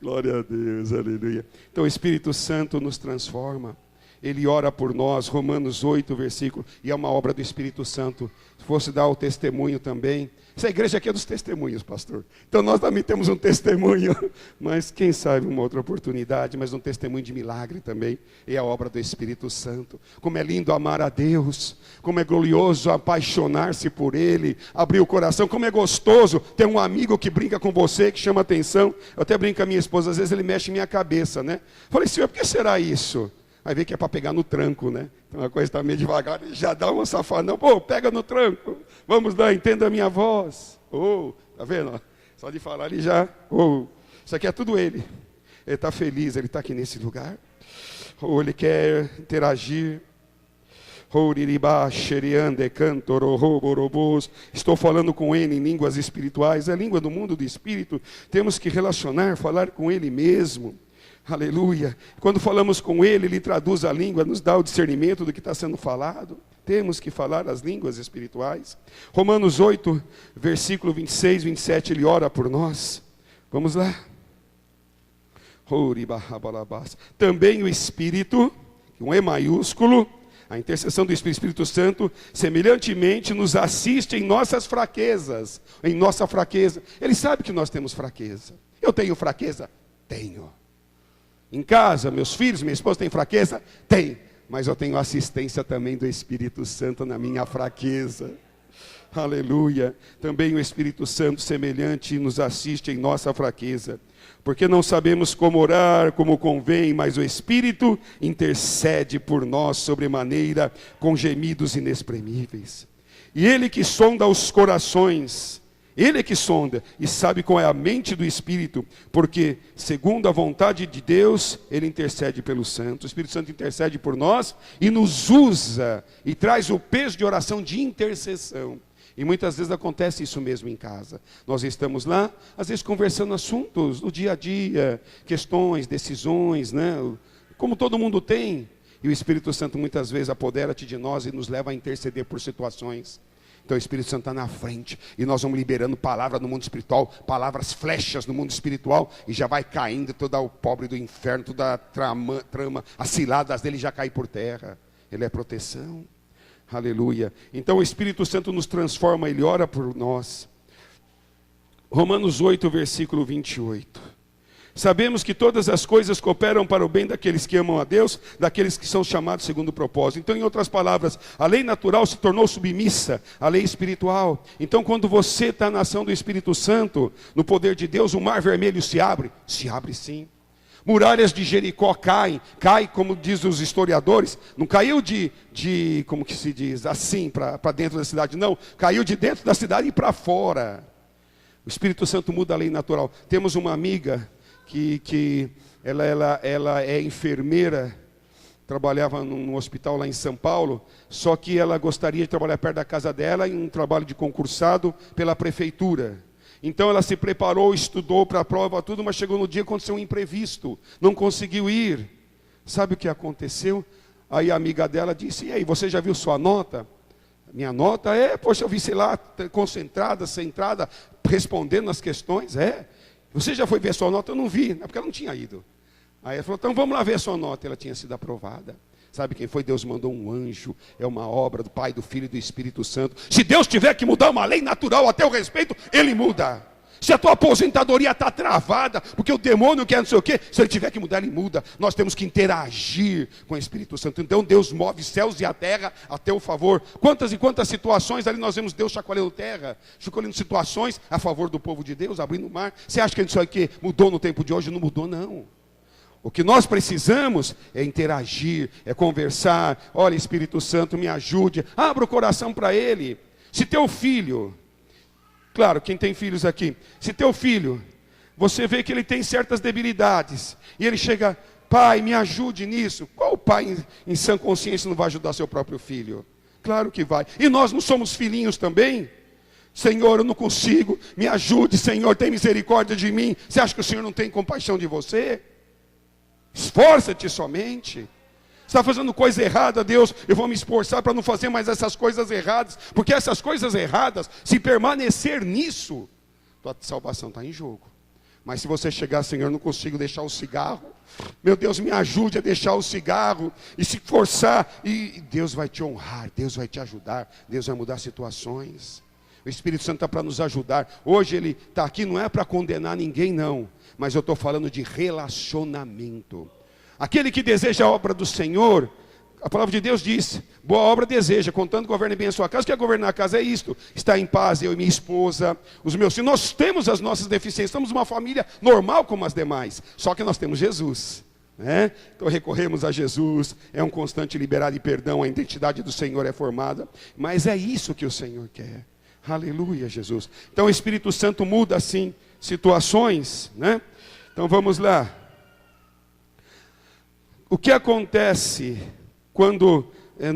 Glória a Deus, aleluia. Então o Espírito Santo nos transforma. Ele ora por nós, Romanos 8, versículo, e é uma obra do Espírito Santo. Se fosse dar o testemunho também. Essa igreja aqui é dos testemunhos, pastor. Então nós também temos um testemunho, mas quem sabe uma outra oportunidade, mas um testemunho de milagre também. É a obra do Espírito Santo. Como é lindo amar a Deus, como é glorioso apaixonar-se por Ele, abrir o coração, como é gostoso ter um amigo que brinca com você, que chama atenção. Eu até brinco com a minha esposa, às vezes ele mexe em minha cabeça, né? Falei, Senhor, por que será isso? Aí vê que é para pegar no tranco, né? Então a coisa está meio devagar, já dá uma safadão. Pô, pega no tranco. Vamos lá, entenda a minha voz. Tá vendo? Só de falar ele já. Isso aqui é tudo ele. Ele está feliz, ele está aqui nesse lugar. Ele quer interagir. Estou falando com ele em línguas espirituais. É a língua do mundo do espírito. Temos que relacionar, falar com ele mesmo. Aleluia. Quando falamos com Ele, Ele traduz a língua, nos dá o discernimento do que está sendo falado. Temos que falar as línguas espirituais. Romanos 8, versículo 26, 27, Ele ora por nós. Vamos lá. Também o Espírito, um E maiúsculo, a intercessão do Espírito Santo, semelhantemente nos assiste em nossas fraquezas. Em nossa fraqueza. Ele sabe que nós temos fraqueza. Eu tenho fraqueza? Tenho. Em casa, meus filhos, minha esposa tem fraqueza? Tem. Mas eu tenho assistência também do Espírito Santo na minha fraqueza. Aleluia. Também o Espírito Santo semelhante nos assiste em nossa fraqueza. Porque não sabemos como orar, como convém, mas o Espírito intercede por nós sobremaneira com gemidos inexprimíveis. E Ele que sonda os corações, Ele é que sonda e sabe qual é a mente do Espírito, porque segundo a vontade de Deus, Ele intercede pelos santos. O Espírito Santo intercede por nós e nos usa e traz o peso de oração de intercessão. E muitas vezes acontece isso mesmo em casa. Nós estamos lá, às vezes conversando assuntos do dia a dia, questões, decisões, né? Como todo mundo tem. E o Espírito Santo muitas vezes apodera-te de nós e nos leva a interceder por situações. Então o Espírito Santo está na frente e nós vamos liberando palavras no mundo espiritual, palavras flechas no mundo espiritual, e já vai caindo todo o pobre do inferno, toda a trama, as ciladas dele já caem por terra. Ele é proteção. Aleluia. Então o Espírito Santo nos transforma, Ele ora por nós. Romanos 8, versículo 28. Sabemos que todas as coisas cooperam para o bem daqueles que amam a Deus, daqueles que são chamados segundo o propósito. Então, em outras palavras, a lei natural se tornou submissa à lei espiritual. Então, quando você está na ação do Espírito Santo, no poder de Deus, o mar vermelho se abre sim. Muralhas de Jericó caem, como diz os historiadores, não caiu como que se diz, assim, para dentro da cidade, não, caiu de dentro da cidade e para fora. O Espírito Santo muda a lei natural. Temos uma amiga que ela é enfermeira, trabalhava num hospital lá em São Paulo, só que ela gostaria de trabalhar perto da casa dela em um trabalho de concursado pela prefeitura. Então ela se preparou, estudou para a prova, tudo, mas chegou no dia, aconteceu um imprevisto, não conseguiu ir. Sabe o que aconteceu? Aí a amiga dela disse: e aí, você já viu sua nota? Minha nota poxa, eu vi, sei lá, concentrada, centrada, respondendo as questões, Você já foi ver sua nota? Eu não vi, porque ela não tinha ido. Aí ela falou: então vamos lá ver sua nota. Ela tinha sido aprovada. Sabe quem foi? Deus mandou um anjo, é uma obra do Pai, do Filho e do Espírito Santo. Se Deus tiver que mudar uma lei natural a teu respeito, Ele muda. Se a tua aposentadoria está travada, porque o demônio quer não sei o quê, se ele tiver que mudar, ele muda. Nós temos que interagir com o Espírito Santo. Então Deus move céus e a terra a teu favor. Quantas e quantas situações ali nós vemos Deus chacoalhando terra, chacoalhando situações a favor do povo de Deus, abrindo o mar. Você acha que isso aqui mudou no tempo de hoje? Não mudou, não. O que nós precisamos é interagir, é conversar. Olha, Espírito Santo, me ajude. Abra o coração para Ele. Se teu filho... Claro, quem tem filhos aqui, se teu filho, você vê que ele tem certas debilidades, e ele chega: pai, me ajude nisso. Qual pai em sã consciência não vai ajudar seu próprio filho? Claro que vai. E nós não somos filhinhos também? Senhor, eu não consigo, me ajude, Senhor, tem misericórdia de mim. Você acha que o Senhor não tem compaixão de você? Esforça-te somente. Está fazendo coisa errada, Deus, eu vou me esforçar para não fazer mais essas coisas erradas, porque essas coisas erradas, se permanecer nisso, tua salvação está em jogo. Mas se você chegar: Senhor, eu não consigo deixar o cigarro, meu Deus, me ajude a deixar o cigarro, e se forçar, e Deus vai te honrar, Deus vai te ajudar, Deus vai mudar situações. O Espírito Santo está para nos ajudar. Hoje Ele está aqui, não é para condenar ninguém, não, mas eu estou falando de relacionamento. Aquele que deseja a obra do Senhor, a palavra de Deus diz: boa obra deseja, contanto governe bem a sua casa. O que é governar a casa? É isto: estar em paz, eu e minha esposa, os meus filhos. Nós temos as nossas deficiências, somos uma família normal como as demais, só que nós temos Jesus, né? Então recorremos a Jesus, é um constante liberar de perdão, a identidade do Senhor é formada, mas é isso que o Senhor quer. Aleluia, Jesus. Então o Espírito Santo muda assim situações, né? Então vamos lá. O que acontece quando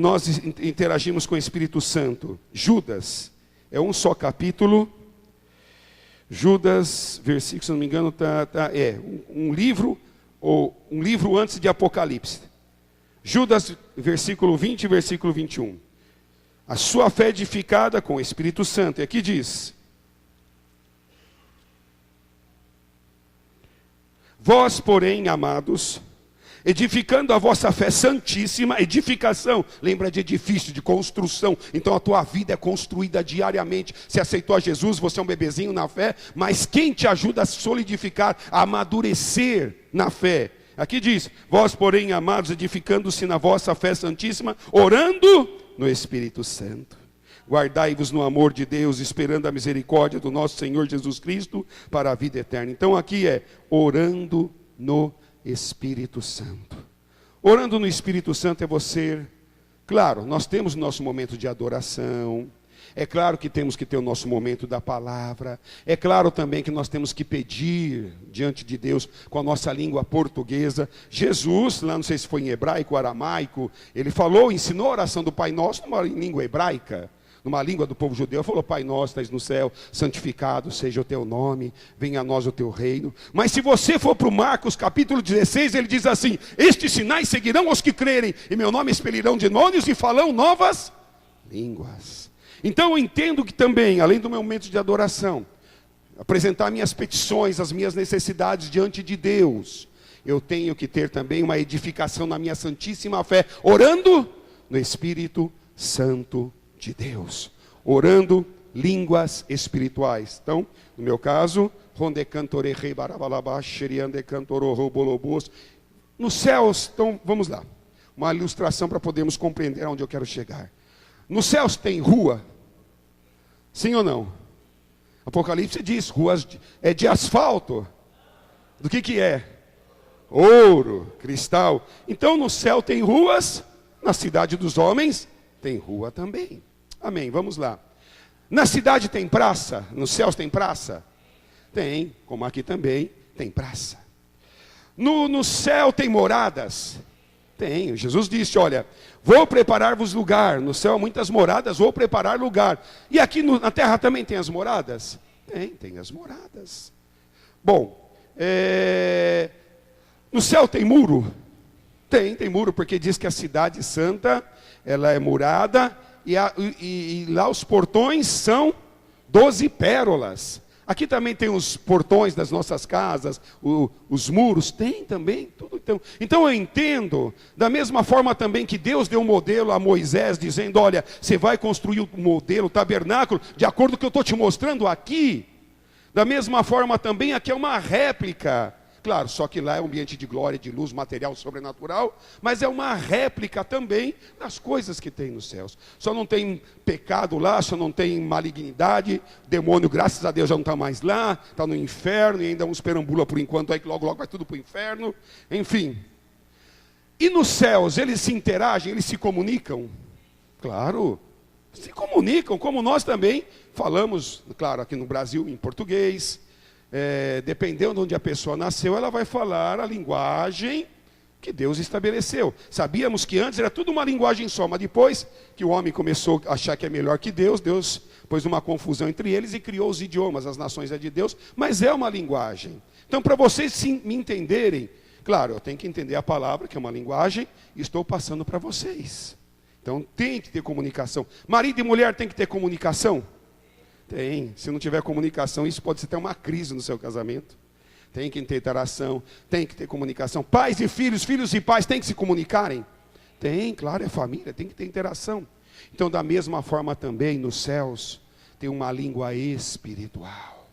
nós interagimos com o Espírito Santo? Judas, é um só capítulo. Judas, versículo, se não me engano, um livro antes de Apocalipse. Judas, versículo 20 e versículo 21. A sua fé edificada com o Espírito Santo. E aqui diz: vós, porém, amados, edificando a vossa fé santíssima. Edificação, lembra de edifício, de construção. Então a tua vida é construída diariamente. Você aceitou a Jesus, você é um bebezinho na fé, mas quem te ajuda a solidificar, a amadurecer na fé? Aqui diz: vós, porém, amados, edificando-se na vossa fé santíssima, orando no Espírito Santo. Guardai-vos no amor de Deus, esperando a misericórdia do nosso Senhor Jesus Cristo para a vida eterna. Então aqui é orando no Espírito Santo. Orando no Espírito Santo é você... Claro, nós temos o nosso momento de adoração. É claro que temos que ter o nosso momento da palavra. É claro também que nós temos que pedir diante de Deus com a nossa língua portuguesa. Jesus, lá não sei se foi em hebraico ou aramaico, ele falou, ensinou a oração do Pai Nosso numa língua hebraica, numa língua do povo judeu. Falou: Pai nosso, estás no céu, santificado seja o teu nome, venha a nós o teu reino. Mas se você for para o Marcos capítulo 16, ele diz assim: estes sinais seguirão os que crerem, e meu nome expelirão demônios e falarão novas línguas. Então eu entendo que também, além do meu momento de adoração, apresentar minhas petições, as minhas necessidades diante de Deus, eu tenho que ter também uma edificação na minha santíssima fé, orando no Espírito Santo de Deus, orando línguas espirituais. Então, no meu caso, nos céus, então vamos lá, uma ilustração para podermos compreender aonde eu quero chegar. Nos céus tem rua, sim ou não? Apocalipse diz: ruas de asfalto. Do que é? Ouro, cristal. Então no céu tem ruas, na cidade dos homens tem rua também. Amém, vamos lá. Na cidade tem praça? Nos céus tem praça? Tem, como aqui também tem praça. No céu tem moradas? Tem. Jesus disse, olha, vou preparar-vos lugar. No céu há muitas moradas, vou preparar lugar. E aqui na terra também tem as moradas? Tem as moradas. Bom, no céu tem muro? Tem muro, porque diz que a cidade santa, ela é murada, e lá os portões são 12 pérolas. Aqui também tem os portões das nossas casas, os muros, tem também, tudo. Então eu entendo, da mesma forma também que Deus deu um modelo a Moisés, dizendo, olha, você vai construir o modelo, o tabernáculo, de acordo com o que eu estou te mostrando aqui. Da mesma forma também, aqui é uma réplica. Claro, só que lá é um ambiente de glória, de luz, material, sobrenatural, mas é uma réplica também das coisas que tem nos céus. Só não tem pecado lá, só não tem malignidade, demônio, graças a Deus, já não está mais lá, está no inferno, e ainda uns perambula por enquanto, aí que logo vai tudo para o inferno, enfim. E nos céus, eles se interagem, eles se comunicam? Claro, se comunicam, como nós também falamos, claro, aqui no Brasil, em português. Dependendo de onde a pessoa nasceu, ela vai falar a linguagem que Deus estabeleceu. Sabíamos que antes era tudo uma linguagem só, mas depois que o homem começou a achar que é melhor que Deus, Deus pôs uma confusão entre eles e criou os idiomas. As nações é de Deus, mas é uma linguagem. Então, para vocês me entenderem, claro, eu tenho que entender a palavra, que é uma linguagem, e estou passando para vocês. Então, tem que ter comunicação. Marido e mulher tem que ter comunicação? Tem. Se não tiver comunicação, isso pode ser até uma crise no seu casamento. Tem que ter interação, tem que ter comunicação. Pais e filhos, filhos e pais têm que se comunicarem? Tem, claro, é família, tem que ter interação. Então, da mesma forma também, nos céus, tem uma língua espiritual.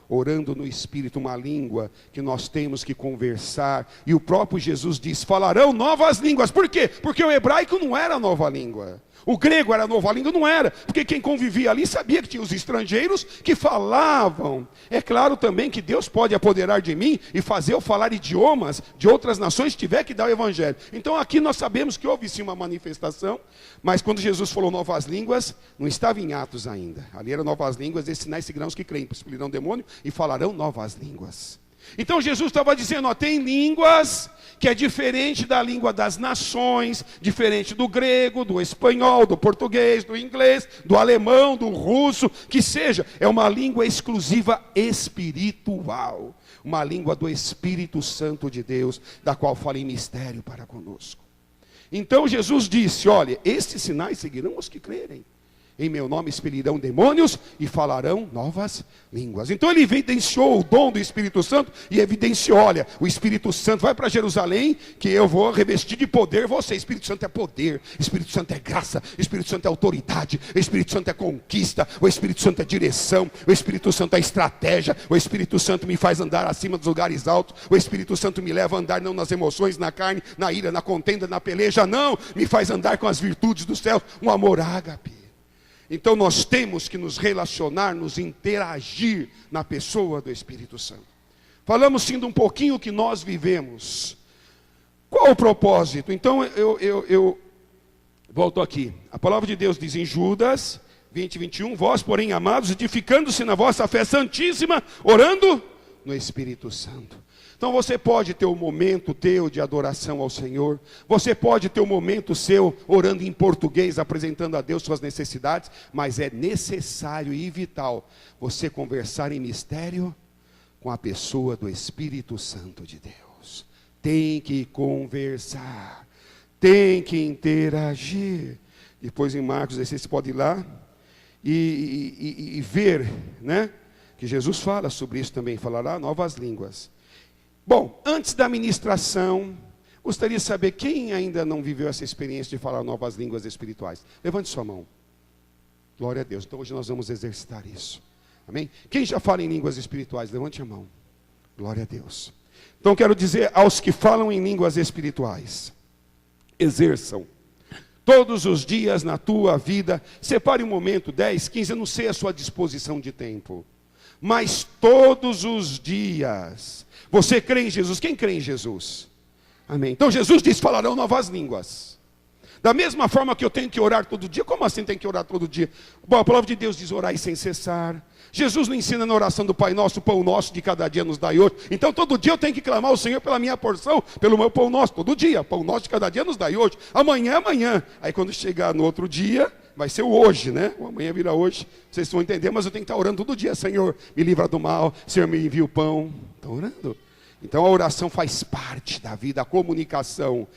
Orando no Espírito, uma língua que nós temos que conversar. E o próprio Jesus diz, falarão novas línguas. Por quê? Porque o hebraico não era nova língua. O grego era nova língua? Não era, porque quem convivia ali sabia que tinha os estrangeiros que falavam. É claro também que Deus pode apoderar de mim e fazer eu falar idiomas de outras nações, se tiver que dar o evangelho. Então aqui nós sabemos que houve sim uma manifestação, mas quando Jesus falou novas línguas, não estava em Atos ainda. Ali eram novas línguas, esses sinais seguirão os que creem, expulsarão demônio e falarão novas línguas. Então Jesus estava dizendo, ó, tem línguas que é diferente da língua das nações, diferente do grego, do espanhol, do português, do inglês, do alemão, do russo, que seja, é uma língua exclusiva espiritual, uma língua do Espírito Santo de Deus, da qual fala em mistério para conosco. Então Jesus disse, olha, estes sinais seguirão os que crerem. Em meu nome expelirão demônios e falarão novas línguas. Então ele evidenciou o dom do Espírito Santo e evidenciou, olha, o Espírito Santo vai para Jerusalém, que eu vou revestir de poder você. Espírito Santo é poder, Espírito Santo é graça, Espírito Santo é autoridade, o Espírito Santo é conquista, o Espírito Santo é direção, o Espírito Santo é estratégia, o Espírito Santo me faz andar acima dos lugares altos, o Espírito Santo me leva a andar não nas emoções, na carne, na ira, na contenda, na peleja, não, me faz andar com as virtudes dos céus, um amor ágape. Então nós temos que nos relacionar, nos interagir na pessoa do Espírito Santo. Falamos sim de um pouquinho que nós vivemos. Qual o propósito? Então eu volto aqui. A palavra de Deus diz em Judas 20, 21, vós porém amados, edificando-se na vossa fé santíssima, orando no Espírito Santo. Então você pode ter um momento teu de adoração ao Senhor, você pode ter um momento seu orando em português, apresentando a Deus suas necessidades, mas é necessário e vital você conversar em mistério com a pessoa do Espírito Santo de Deus. Tem que conversar, tem que interagir. Depois em Marcos 16 você pode ir lá e ver, né? Que Jesus fala sobre isso também, falará novas línguas. Bom, antes da ministração, gostaria de saber quem ainda não viveu essa experiência de falar novas línguas espirituais. Levante sua mão. Glória a Deus. Então hoje nós vamos exercitar isso. Amém? Quem já fala em línguas espirituais? Levante a mão. Glória a Deus. Então quero dizer aos que falam em línguas espirituais, exerçam. Todos os dias na tua vida, separe um momento, 10, 15, eu não sei a sua disposição de tempo. Mas todos os dias, você crê em Jesus? Quem crê em Jesus? Amém. Então Jesus diz, falarão novas línguas. Da mesma forma que eu tenho que orar todo dia. Como assim tem que orar todo dia? Bom, a palavra de Deus diz orar sem cessar. Jesus nos ensina na oração do Pai Nosso, o pão nosso de cada dia nos dai hoje. Então todo dia eu tenho que clamar ao Senhor pela minha porção, pelo meu pão nosso. Todo dia, pão nosso de cada dia nos dai hoje. Amanhã é amanhã. Aí quando chegar no outro dia, vai ser o hoje, né? O amanhã vira hoje. Vocês vão entender, mas eu tenho que estar orando todo dia. Senhor, me livra do mal. Senhor, me envia o pão. Estou orando. Então a oração faz parte da vida, a comunicação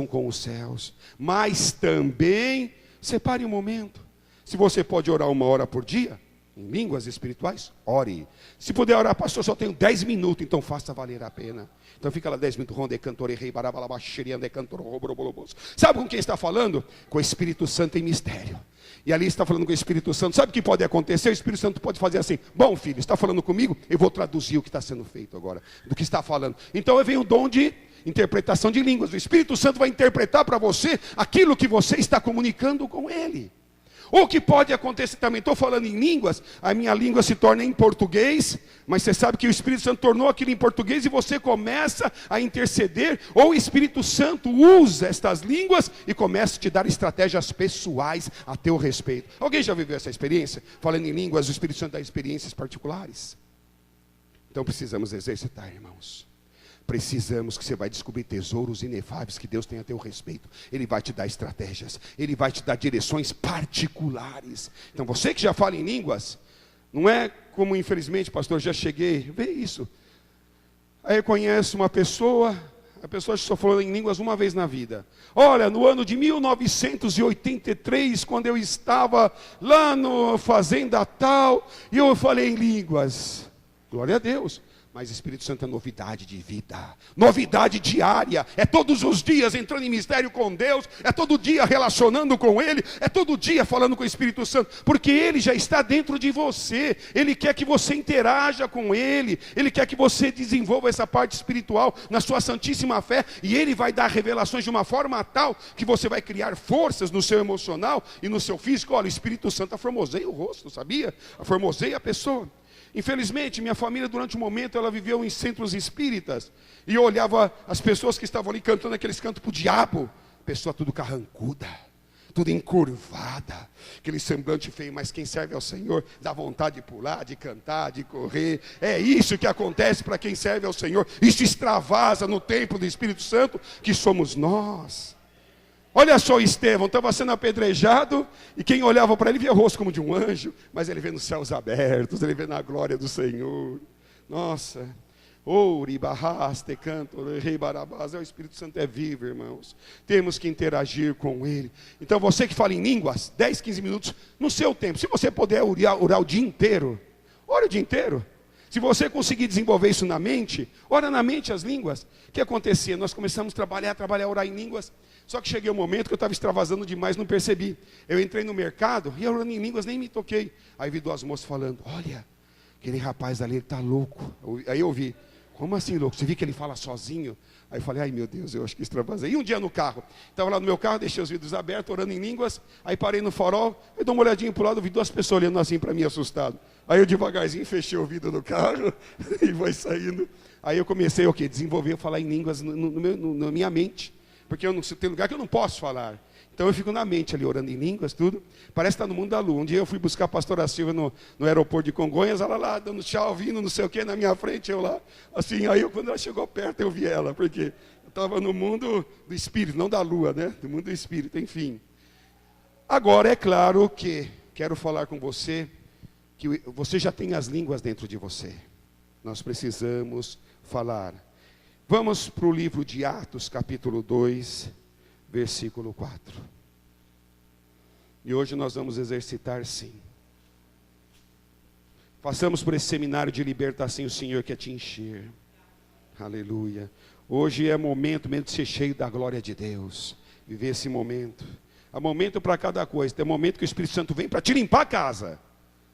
com os céus. Mas também, separe um momento. Se você pode orar 1 hora por dia, em línguas espirituais, ore. Se puder orar, pastor, só tenho 10 minutos, então faça valer a pena. Então fica lá 10 minutos, sabe com quem está falando? Com o Espírito Santo em mistério. E ali está falando com o Espírito Santo. Sabe o que pode acontecer? O Espírito Santo pode fazer assim: bom filho, está falando comigo? Eu vou traduzir o que está sendo feito agora, do que está falando. Então vem o dom de interpretação de línguas. O Espírito Santo vai interpretar para você aquilo que você está comunicando com Ele. O que pode acontecer também, estou falando em línguas, a minha língua se torna em português, mas você sabe que o Espírito Santo tornou aquilo em português e você começa a interceder, ou o Espírito Santo usa estas línguas e começa a te dar estratégias pessoais a teu respeito. Alguém já viveu essa experiência? Falando em línguas, o Espírito Santo dá experiências particulares. Então precisamos exercitar, irmãos. Precisamos que você vai descobrir tesouros inefáveis que Deus tem a teu respeito. Ele vai te dar estratégias. Ele vai te dar direções particulares. Então você que já fala em línguas, não é como infelizmente, pastor, já cheguei, vê isso. Aí eu conheço uma pessoa, a pessoa só falou em línguas uma vez na vida. Olha, no ano de 1983, quando eu estava lá no fazenda tal, e eu falei em línguas. Glória a Deus. Mas Espírito Santo é novidade de vida, novidade diária, é todos os dias entrando em mistério com Deus, é todo dia relacionando com Ele, é todo dia falando com o Espírito Santo, porque Ele já está dentro de você, Ele quer que você interaja com Ele, Ele quer que você desenvolva essa parte espiritual na sua santíssima fé, e Ele vai dar revelações de uma forma tal, que você vai criar forças no seu emocional e no seu físico. Olha, o Espírito Santo aformoseia o rosto, sabia? Aformoseia a pessoa. Infelizmente, minha família durante um momento, ela viveu em centros espíritas, e eu olhava as pessoas que estavam ali cantando aqueles cantos para o diabo, pessoa tudo carrancuda, tudo encurvada, aquele semblante feio, mas quem serve ao Senhor, dá vontade de pular, de cantar, de correr. É isso que acontece para quem serve ao Senhor, isso extravasa no templo do Espírito Santo, que somos nós. Olha só, Estevão estava sendo apedrejado, e quem olhava para ele via o rosto como de um anjo, mas ele vê nos céus abertos, ele vê na glória do Senhor. Nossa, ouri, barraste, canto, rei barabás, o Espírito Santo é vivo, irmãos. Temos que interagir com Ele. Então você que fala em línguas, 10, 15 minutos, no seu tempo. Se você puder orar o dia inteiro, ore o dia inteiro. Se você conseguir desenvolver isso na mente, ora na mente as línguas. O que acontecia? Nós começamos a trabalhar, orar em línguas. Só que cheguei um momento que eu estava extravasando demais, não percebi. Eu entrei no mercado, e orando em línguas, nem me toquei. Aí vi duas moças falando: olha, aquele rapaz ali, ele está louco. Aí eu vi: como assim louco? Você viu que ele fala sozinho? Aí eu falei: ai meu Deus, eu acho que extravasei. E um dia no carro, estava lá no meu carro, deixei os vidros abertos, orando em línguas. Aí parei no farol, eu dou uma olhadinha para o lado, vi duas pessoas olhando assim para mim, assustado. Aí eu devagarzinho fechei o vidro do carro e vai saindo. Aí eu comecei o quê? Desenvolver, falar em línguas na minha mente. Porque eu não tem lugar que eu não posso falar. Então eu fico na mente ali, orando em línguas, tudo. Parece que está no mundo da lua. Um dia eu fui buscar a pastora Silva no aeroporto de Congonhas, ela lá, dando tchau, vindo, não sei o que, na minha frente, eu lá. Assim, aí quando ela chegou perto, eu vi ela, porque eu estava no mundo do Espírito, não da lua, né? Do mundo do Espírito, enfim. Agora, é claro que quero falar com você, que você já tem as línguas dentro de você. Nós precisamos falar. Vamos para o livro de Atos, capítulo 2, versículo 4. E hoje nós vamos exercitar sim. Passamos por esse seminário de libertação, o Senhor quer te encher. Aleluia. Hoje é momento mesmo de ser cheio da glória de Deus. Viver esse momento. Há momento para cada coisa. Tem momento que o Espírito Santo vem para te limpar a casa.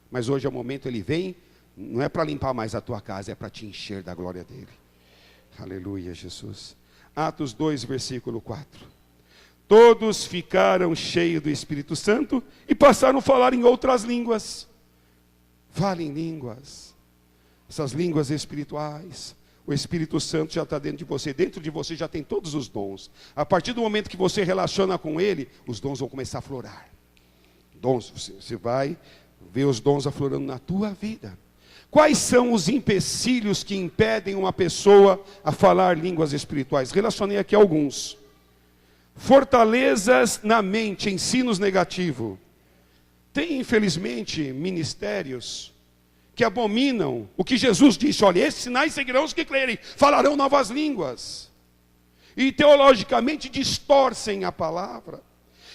Mas hoje é o momento, ele vem, não é para limpar mais a tua casa, é para te encher da glória dele. Aleluia, Jesus. Atos 2, versículo 4. Todos ficaram cheios do Espírito Santo e passaram a falar em outras línguas. Fale em línguas. Essas línguas espirituais. o Espírito Santo já está dentro de você. Dentro de você já tem todos os dons. A partir do momento que você relaciona com Ele, os dons vão começar a aflorar. Dons, você vai ver os dons aflorando na tua vida. Quais são os empecilhos que impedem uma pessoa a falar línguas espirituais? Relacionei aqui alguns. Fortalezas na mente, ensinos negativos. Tem, infelizmente, ministérios que abominam o que Jesus disse. Olha, esses sinais seguirão os que crerem, falarão novas línguas. E teologicamente distorcem a palavra.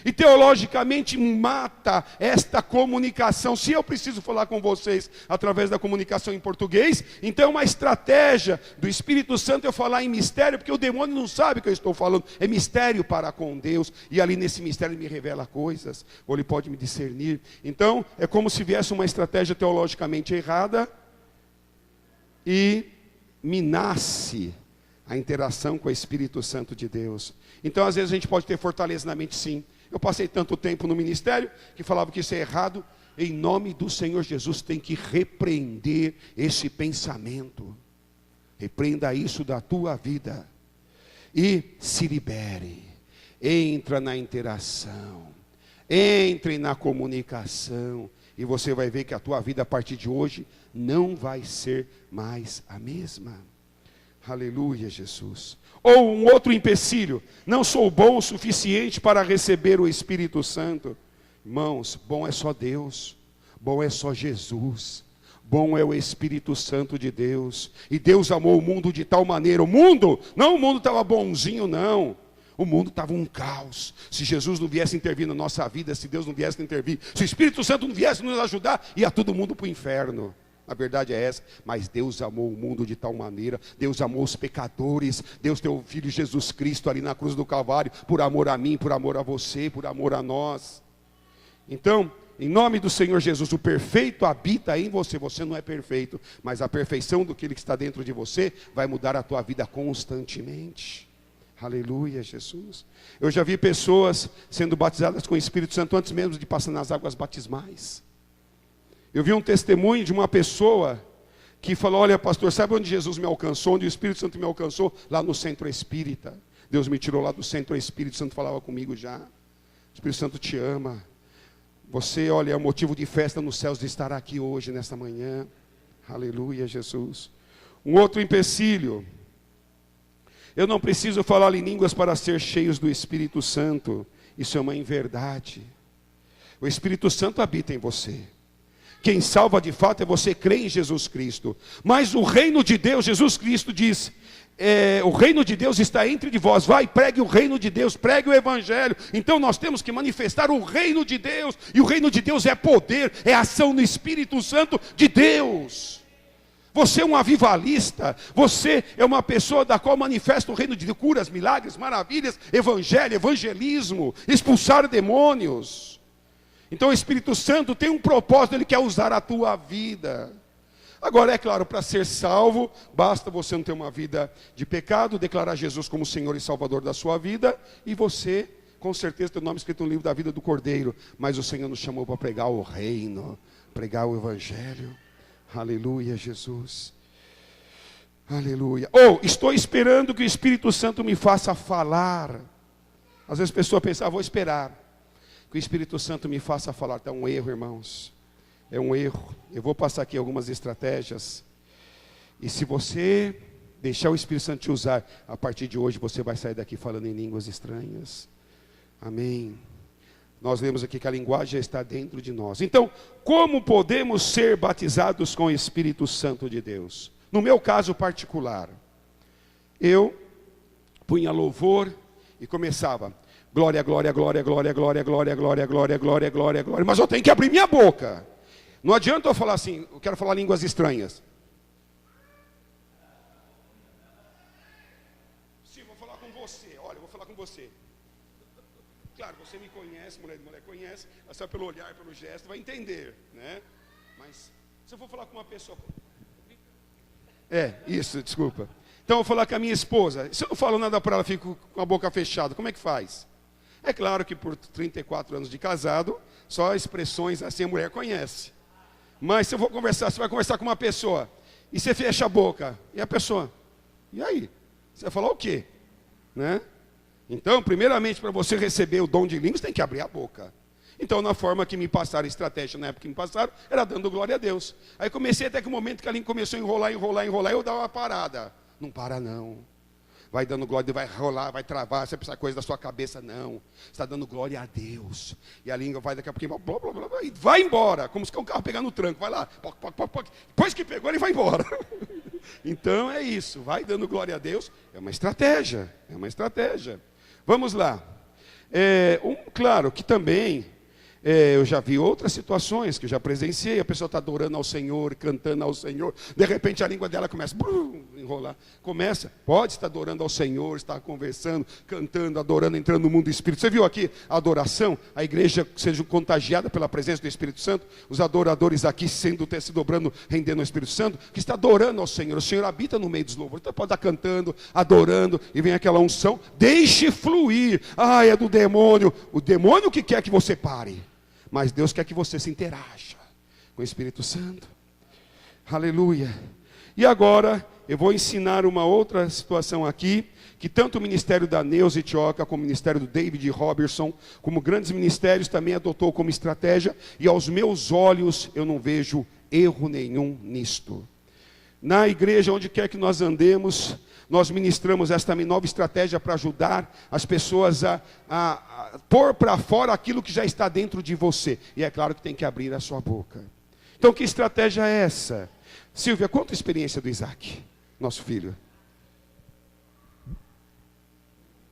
E teologicamente mata esta comunicação. Se eu preciso falar com vocês através da comunicação em português, então é uma estratégia do Espírito Santo eu falar em mistério, porque o demônio não sabe o que eu estou falando. É mistério para com Deus. E ali nesse mistério ele me revela coisas, ou ele pode me discernir. Então é como se viesse uma estratégia teologicamente errada e minasse a interação com o Espírito Santo de Deus. Então às vezes a gente pode ter fortaleza na mente, sim. Eu passei tanto tempo no ministério que falava que isso é errado. Em nome do Senhor Jesus, tem que repreender esse pensamento. Repreenda isso da tua vida. E se libere. Entra na interação. Entre na comunicação. E você vai ver que a tua vida a partir de hoje não vai ser mais a mesma. Aleluia, Jesus. Ou um outro empecilho, não sou bom o suficiente para receber o Espírito Santo. Irmãos, bom é só Deus, bom é só Jesus, bom é o Espírito Santo de Deus. E Deus amou o mundo de tal maneira, o mundo estava bonzinho não, o mundo estava um caos. Se Jesus não viesse intervir na nossa vida, se Deus não viesse intervir, se o Espírito Santo não viesse nos ajudar, ia todo mundo para o inferno. A verdade é essa, mas Deus amou o mundo de tal maneira, Deus amou os pecadores, Deus deu o Filho Jesus Cristo ali na cruz do Calvário, por amor a mim, por amor a você, por amor a nós. Então, em nome do Senhor Jesus, o perfeito habita em você. Você não é perfeito, mas a perfeição do que está dentro de você vai mudar a tua vida constantemente. Aleluia, Jesus. Eu já vi pessoas sendo batizadas com o Espírito Santo antes mesmo de passar nas águas batismais. Eu vi um testemunho de uma pessoa que falou, olha pastor, sabe onde Jesus me alcançou, onde o Espírito Santo me alcançou? Lá no centro espírita. Deus me tirou lá do centro espírita, o Espírito Santo falava comigo já. O Espírito Santo te ama. Você, olha, é um motivo de festa nos céus de estar aqui hoje, nesta manhã. Aleluia, Jesus. Um outro empecilho. Eu não preciso falar em línguas para ser cheios do Espírito Santo. Isso é uma inverdade. O Espírito Santo habita em você. Quem salva de fato é você crer em Jesus Cristo. Mas o reino de Deus, Jesus Cristo diz, o reino de Deus está entre de vós. Vai, pregue o reino de Deus, pregue o Evangelho. Então nós temos que manifestar o reino de Deus. E o reino de Deus é poder, é ação no Espírito Santo de Deus. Você é um avivalista, você é uma pessoa da qual manifesta o reino de Deus. Curas, milagres, maravilhas, evangelho, evangelismo, expulsar demônios. Então o Espírito Santo tem um propósito, Ele quer usar a tua vida. Agora é claro, para ser salvo, basta você não ter uma vida de pecado, declarar Jesus como Senhor e Salvador da sua vida, e você, com certeza, tem o nome escrito no livro da vida do Cordeiro, mas o Senhor nos chamou para pregar o reino, pregar o Evangelho. Aleluia, Jesus. Aleluia. Estou esperando que o Espírito Santo me faça falar. Às vezes a pessoa pensa, vou esperar que o Espírito Santo me faça falar. É um erro, irmãos. É um erro. Eu vou passar aqui algumas estratégias. E se você deixar o Espírito Santo te usar, a partir de hoje você vai sair daqui falando em línguas estranhas. Amém. Nós lemos aqui que a linguagem já está dentro de nós. Então, como podemos ser batizados com o Espírito Santo de Deus? No meu caso particular, eu punha louvor e começava: glória, glória, glória, glória, glória, glória, glória, glória, glória, glória, glória. Mas eu tenho que abrir minha boca. Não adianta eu falar assim, eu quero falar línguas estranhas. Sim, vou falar com você. Olha, eu vou falar com você. Claro, você me conhece, mulher conhece, só pelo olhar, pelo gesto, vai entender, né? Mas se eu for falar com uma pessoa... Isso, desculpa. Então eu vou falar com a minha esposa. Se eu não falo nada para ela, fico com a boca fechada, como é que faz? É claro que por 34 anos de casado, só expressões assim a mulher conhece. Mas se eu vou conversar, você vai conversar com uma pessoa, e você fecha a boca, e a pessoa... E aí? Você vai falar o quê? Né? Então, primeiramente, para você receber o dom de línguas, tem que abrir a boca. Então, na forma que me passaram, a estratégia na época que me passaram, era dando glória a Deus. Aí comecei até que o momento que a língua começou a enrolar, eu dava uma parada. Não para não. Vai dando glória, vai rolar, vai travar, você precisa coisa da sua cabeça, não. Você está dando glória a Deus. E a língua vai daqui a pouquinho, blá, blá, blá, blá, e vai embora, como se um carro pegar no tranco, vai lá, poc, poc, poc, poc. Depois que pegou, ele vai embora. Então é isso, vai dando glória a Deus, é uma estratégia, Vamos lá. Claro que também, eu já vi outras situações que eu já presenciei, a pessoa está adorando ao Senhor, cantando ao Senhor, de repente a língua dela começa a enrolar, pode estar adorando ao Senhor, estar conversando, cantando, adorando, entrando no mundo do Espírito. Você viu aqui a adoração, a igreja seja contagiada pela presença do Espírito Santo, os adoradores aqui se dobrando, rendendo ao Espírito Santo, que está adorando ao Senhor, o Senhor habita no meio dos louvores, então pode estar cantando, adorando, e vem aquela unção, deixe fluir, é do demônio, o demônio que quer que você pare, mas Deus quer que você se interaja com o Espírito Santo. Aleluia. E agora eu vou ensinar uma outra situação aqui, que tanto o ministério da Neuza Itioca, como o ministério do David Robertson, como grandes ministérios também adotou como estratégia, e aos meus olhos eu não vejo erro nenhum nisto. Na igreja, onde quer que nós andemos, nós ministramos esta nova estratégia para ajudar as pessoas a pôr para fora aquilo que já está dentro de você. E é claro que tem que abrir a sua boca. Então, que estratégia é essa? Silvia, conta a experiência do Isaac, nosso filho.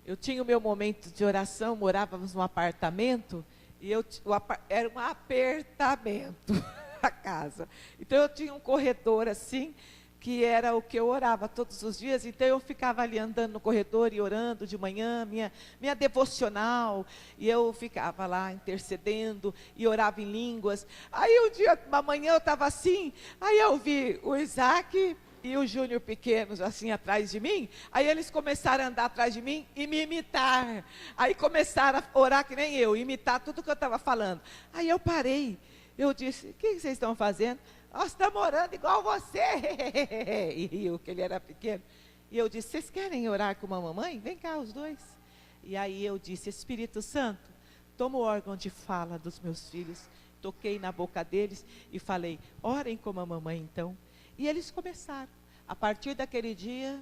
Eu tinha o meu momento de oração, morávamos num apartamento, e era um apertamento a casa. Então eu tinha um corredor assim, que era o que eu orava todos os dias, então eu ficava ali andando no corredor e orando de manhã, minha devocional, e eu ficava lá intercedendo, e orava em línguas. Aí uma manhã eu estava assim, aí eu vi o Isaac e o Júnior pequenos assim atrás de mim, aí eles começaram a andar atrás de mim e me imitar, aí começaram a orar que nem eu, imitar tudo que eu estava falando. Aí eu parei, eu disse, o que vocês estão fazendo? Nós estamos orando igual você. E riu, que ele era pequeno. E eu disse, vocês querem orar com a mamãe? Vem cá os dois. E aí eu disse, Espírito Santo, toma o órgão de fala dos meus filhos. Toquei na boca deles e falei, orem como a mamãe então. E eles começaram. A partir daquele dia,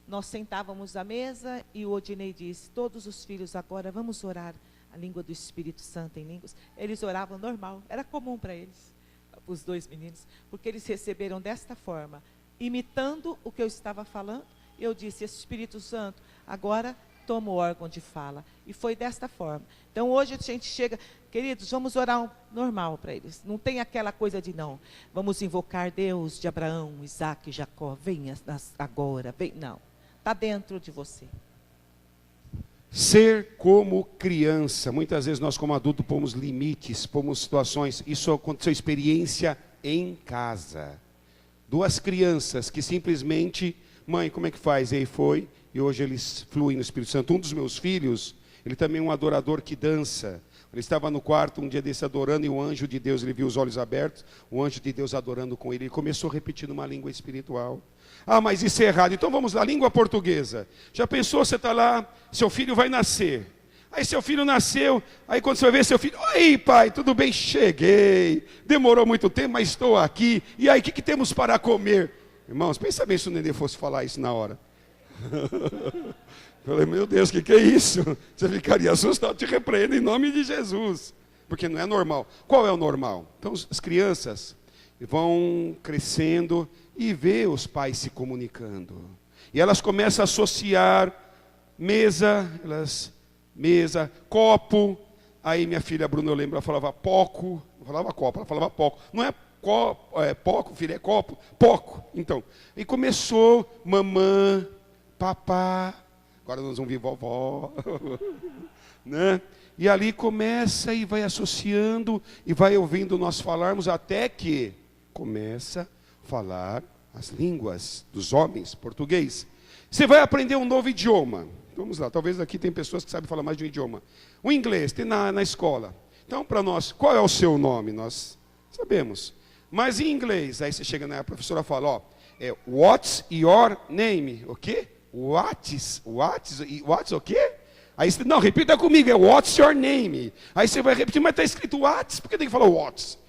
nós sentávamos à mesa e o Odinei disse, todos os filhos agora vamos orar a língua do Espírito Santo em línguas. Eles oravam normal, era comum para eles. Os dois meninos, porque eles receberam desta forma, imitando o que eu estava falando. Eu disse, Espírito Santo, agora toma o órgão de fala. E foi desta forma. Então hoje a gente chega, queridos, vamos orar normal para eles. Não tem aquela coisa de não, vamos invocar Deus de Abraão, Isaac e Jacó, venha agora, vem. Não, está dentro de você. Ser como criança. Muitas vezes nós como adulto pomos limites, pomos situações. Isso aconteceu experiência em casa. Duas crianças que simplesmente, mãe, como é que faz? E aí foi, e hoje eles fluem no Espírito Santo. Um dos meus filhos, ele também é um adorador que dança. Ele estava no quarto um dia desse adorando, e o anjo de Deus, ele viu os olhos abertos, o anjo de Deus adorando com ele, ele começou a repetir numa língua espiritual. Mas isso é errado. Então vamos lá, língua portuguesa. Já pensou, você está lá, seu filho vai nascer. Aí seu filho nasceu, aí quando você vai ver seu filho, oi pai, tudo bem? Cheguei, demorou muito tempo, mas estou aqui. E aí, o que temos para comer? Irmãos, pensa bem se o nenê fosse falar isso na hora. Falei, meu Deus, o que é isso? Você ficaria assustado, te repreendo em nome de Jesus. Porque não é normal. Qual é o normal? Então as crianças vão crescendo e vê os pais se comunicando. E elas começam a associar mesa, copo. Aí minha filha Bruna, eu lembro, ela falava poco, não falava copo, ela falava poco. Não é poco, filha, é copo, poco. Então, e começou mamã, papá, agora nós vamos ver vovó, né? E ali começa e vai associando e vai ouvindo nós falarmos até que começa a falar as línguas dos homens, português. Você vai aprender um novo idioma. Vamos lá, talvez aqui tem pessoas que sabem falar mais de um idioma. O inglês, tem na escola. Então, para nós, qual é o seu nome? Nós sabemos. Mas em inglês, aí você chega na professora e fala, What's your name? O quê? What's o quê? Aí você, não, repita comigo, what's your name? Aí você vai repetir, mas está escrito what's, por que tem que falar what's?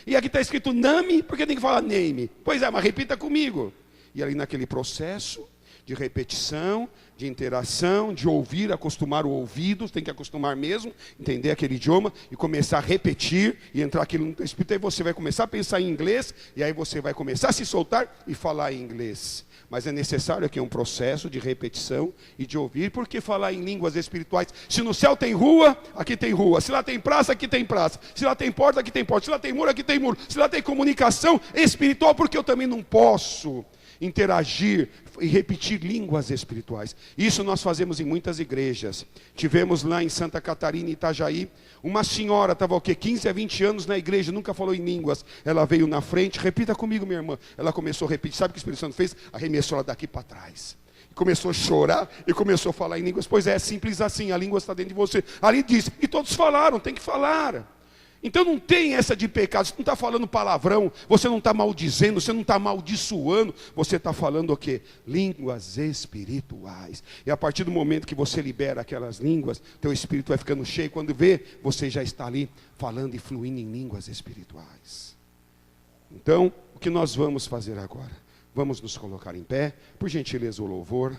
E aqui está escrito name, por que tem que falar name? Pois é, mas repita comigo. E ali naquele processo de repetição, de interação, de ouvir, acostumar o ouvido, tem que acostumar mesmo, entender aquele idioma e começar a repetir e entrar aquilo no teu espírito, aí você vai começar a pensar em inglês, e aí você vai começar a se soltar e falar em inglês. Mas é necessário aqui um processo de repetição e de ouvir, porque falar em línguas espirituais, se no céu tem rua, aqui tem rua, se lá tem praça, aqui tem praça, se lá tem porta, aqui tem porta, se lá tem muro, aqui tem muro, se lá tem comunicação espiritual, porque eu também não posso interagir e repetir línguas espirituais. Isso nós fazemos em muitas igrejas. Tivemos lá em Santa Catarina, Itajaí, uma senhora estava 15 a 20 anos na igreja, nunca falou em línguas. Ela veio na frente, repita comigo, minha irmã. Ela começou a repetir, sabe o que o Espírito Santo fez? Arremessou ela daqui para trás. Começou a chorar e começou a falar em línguas. Pois é simples assim, a língua está dentro de você. Ali disse, e todos falaram, tem que falar. Então não tem essa de pecado, você não está falando palavrão, você não está maldizendo, você não está amaldiçoando, você está falando o quê? Línguas espirituais. E a partir do momento que você libera aquelas línguas, teu espírito vai ficando cheio, quando vê, você já está ali falando e fluindo em línguas espirituais. Então, o que nós vamos fazer agora? Vamos nos colocar em pé, por gentileza o louvor.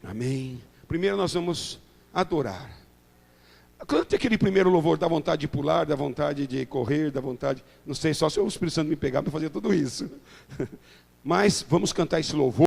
Amém. Primeiro nós vamos adorar. Cante aquele primeiro louvor, dá vontade de pular, dá vontade de correr, dá vontade, não sei, só se o Espírito Santo me pegar para fazer tudo isso. Mas vamos cantar esse louvor.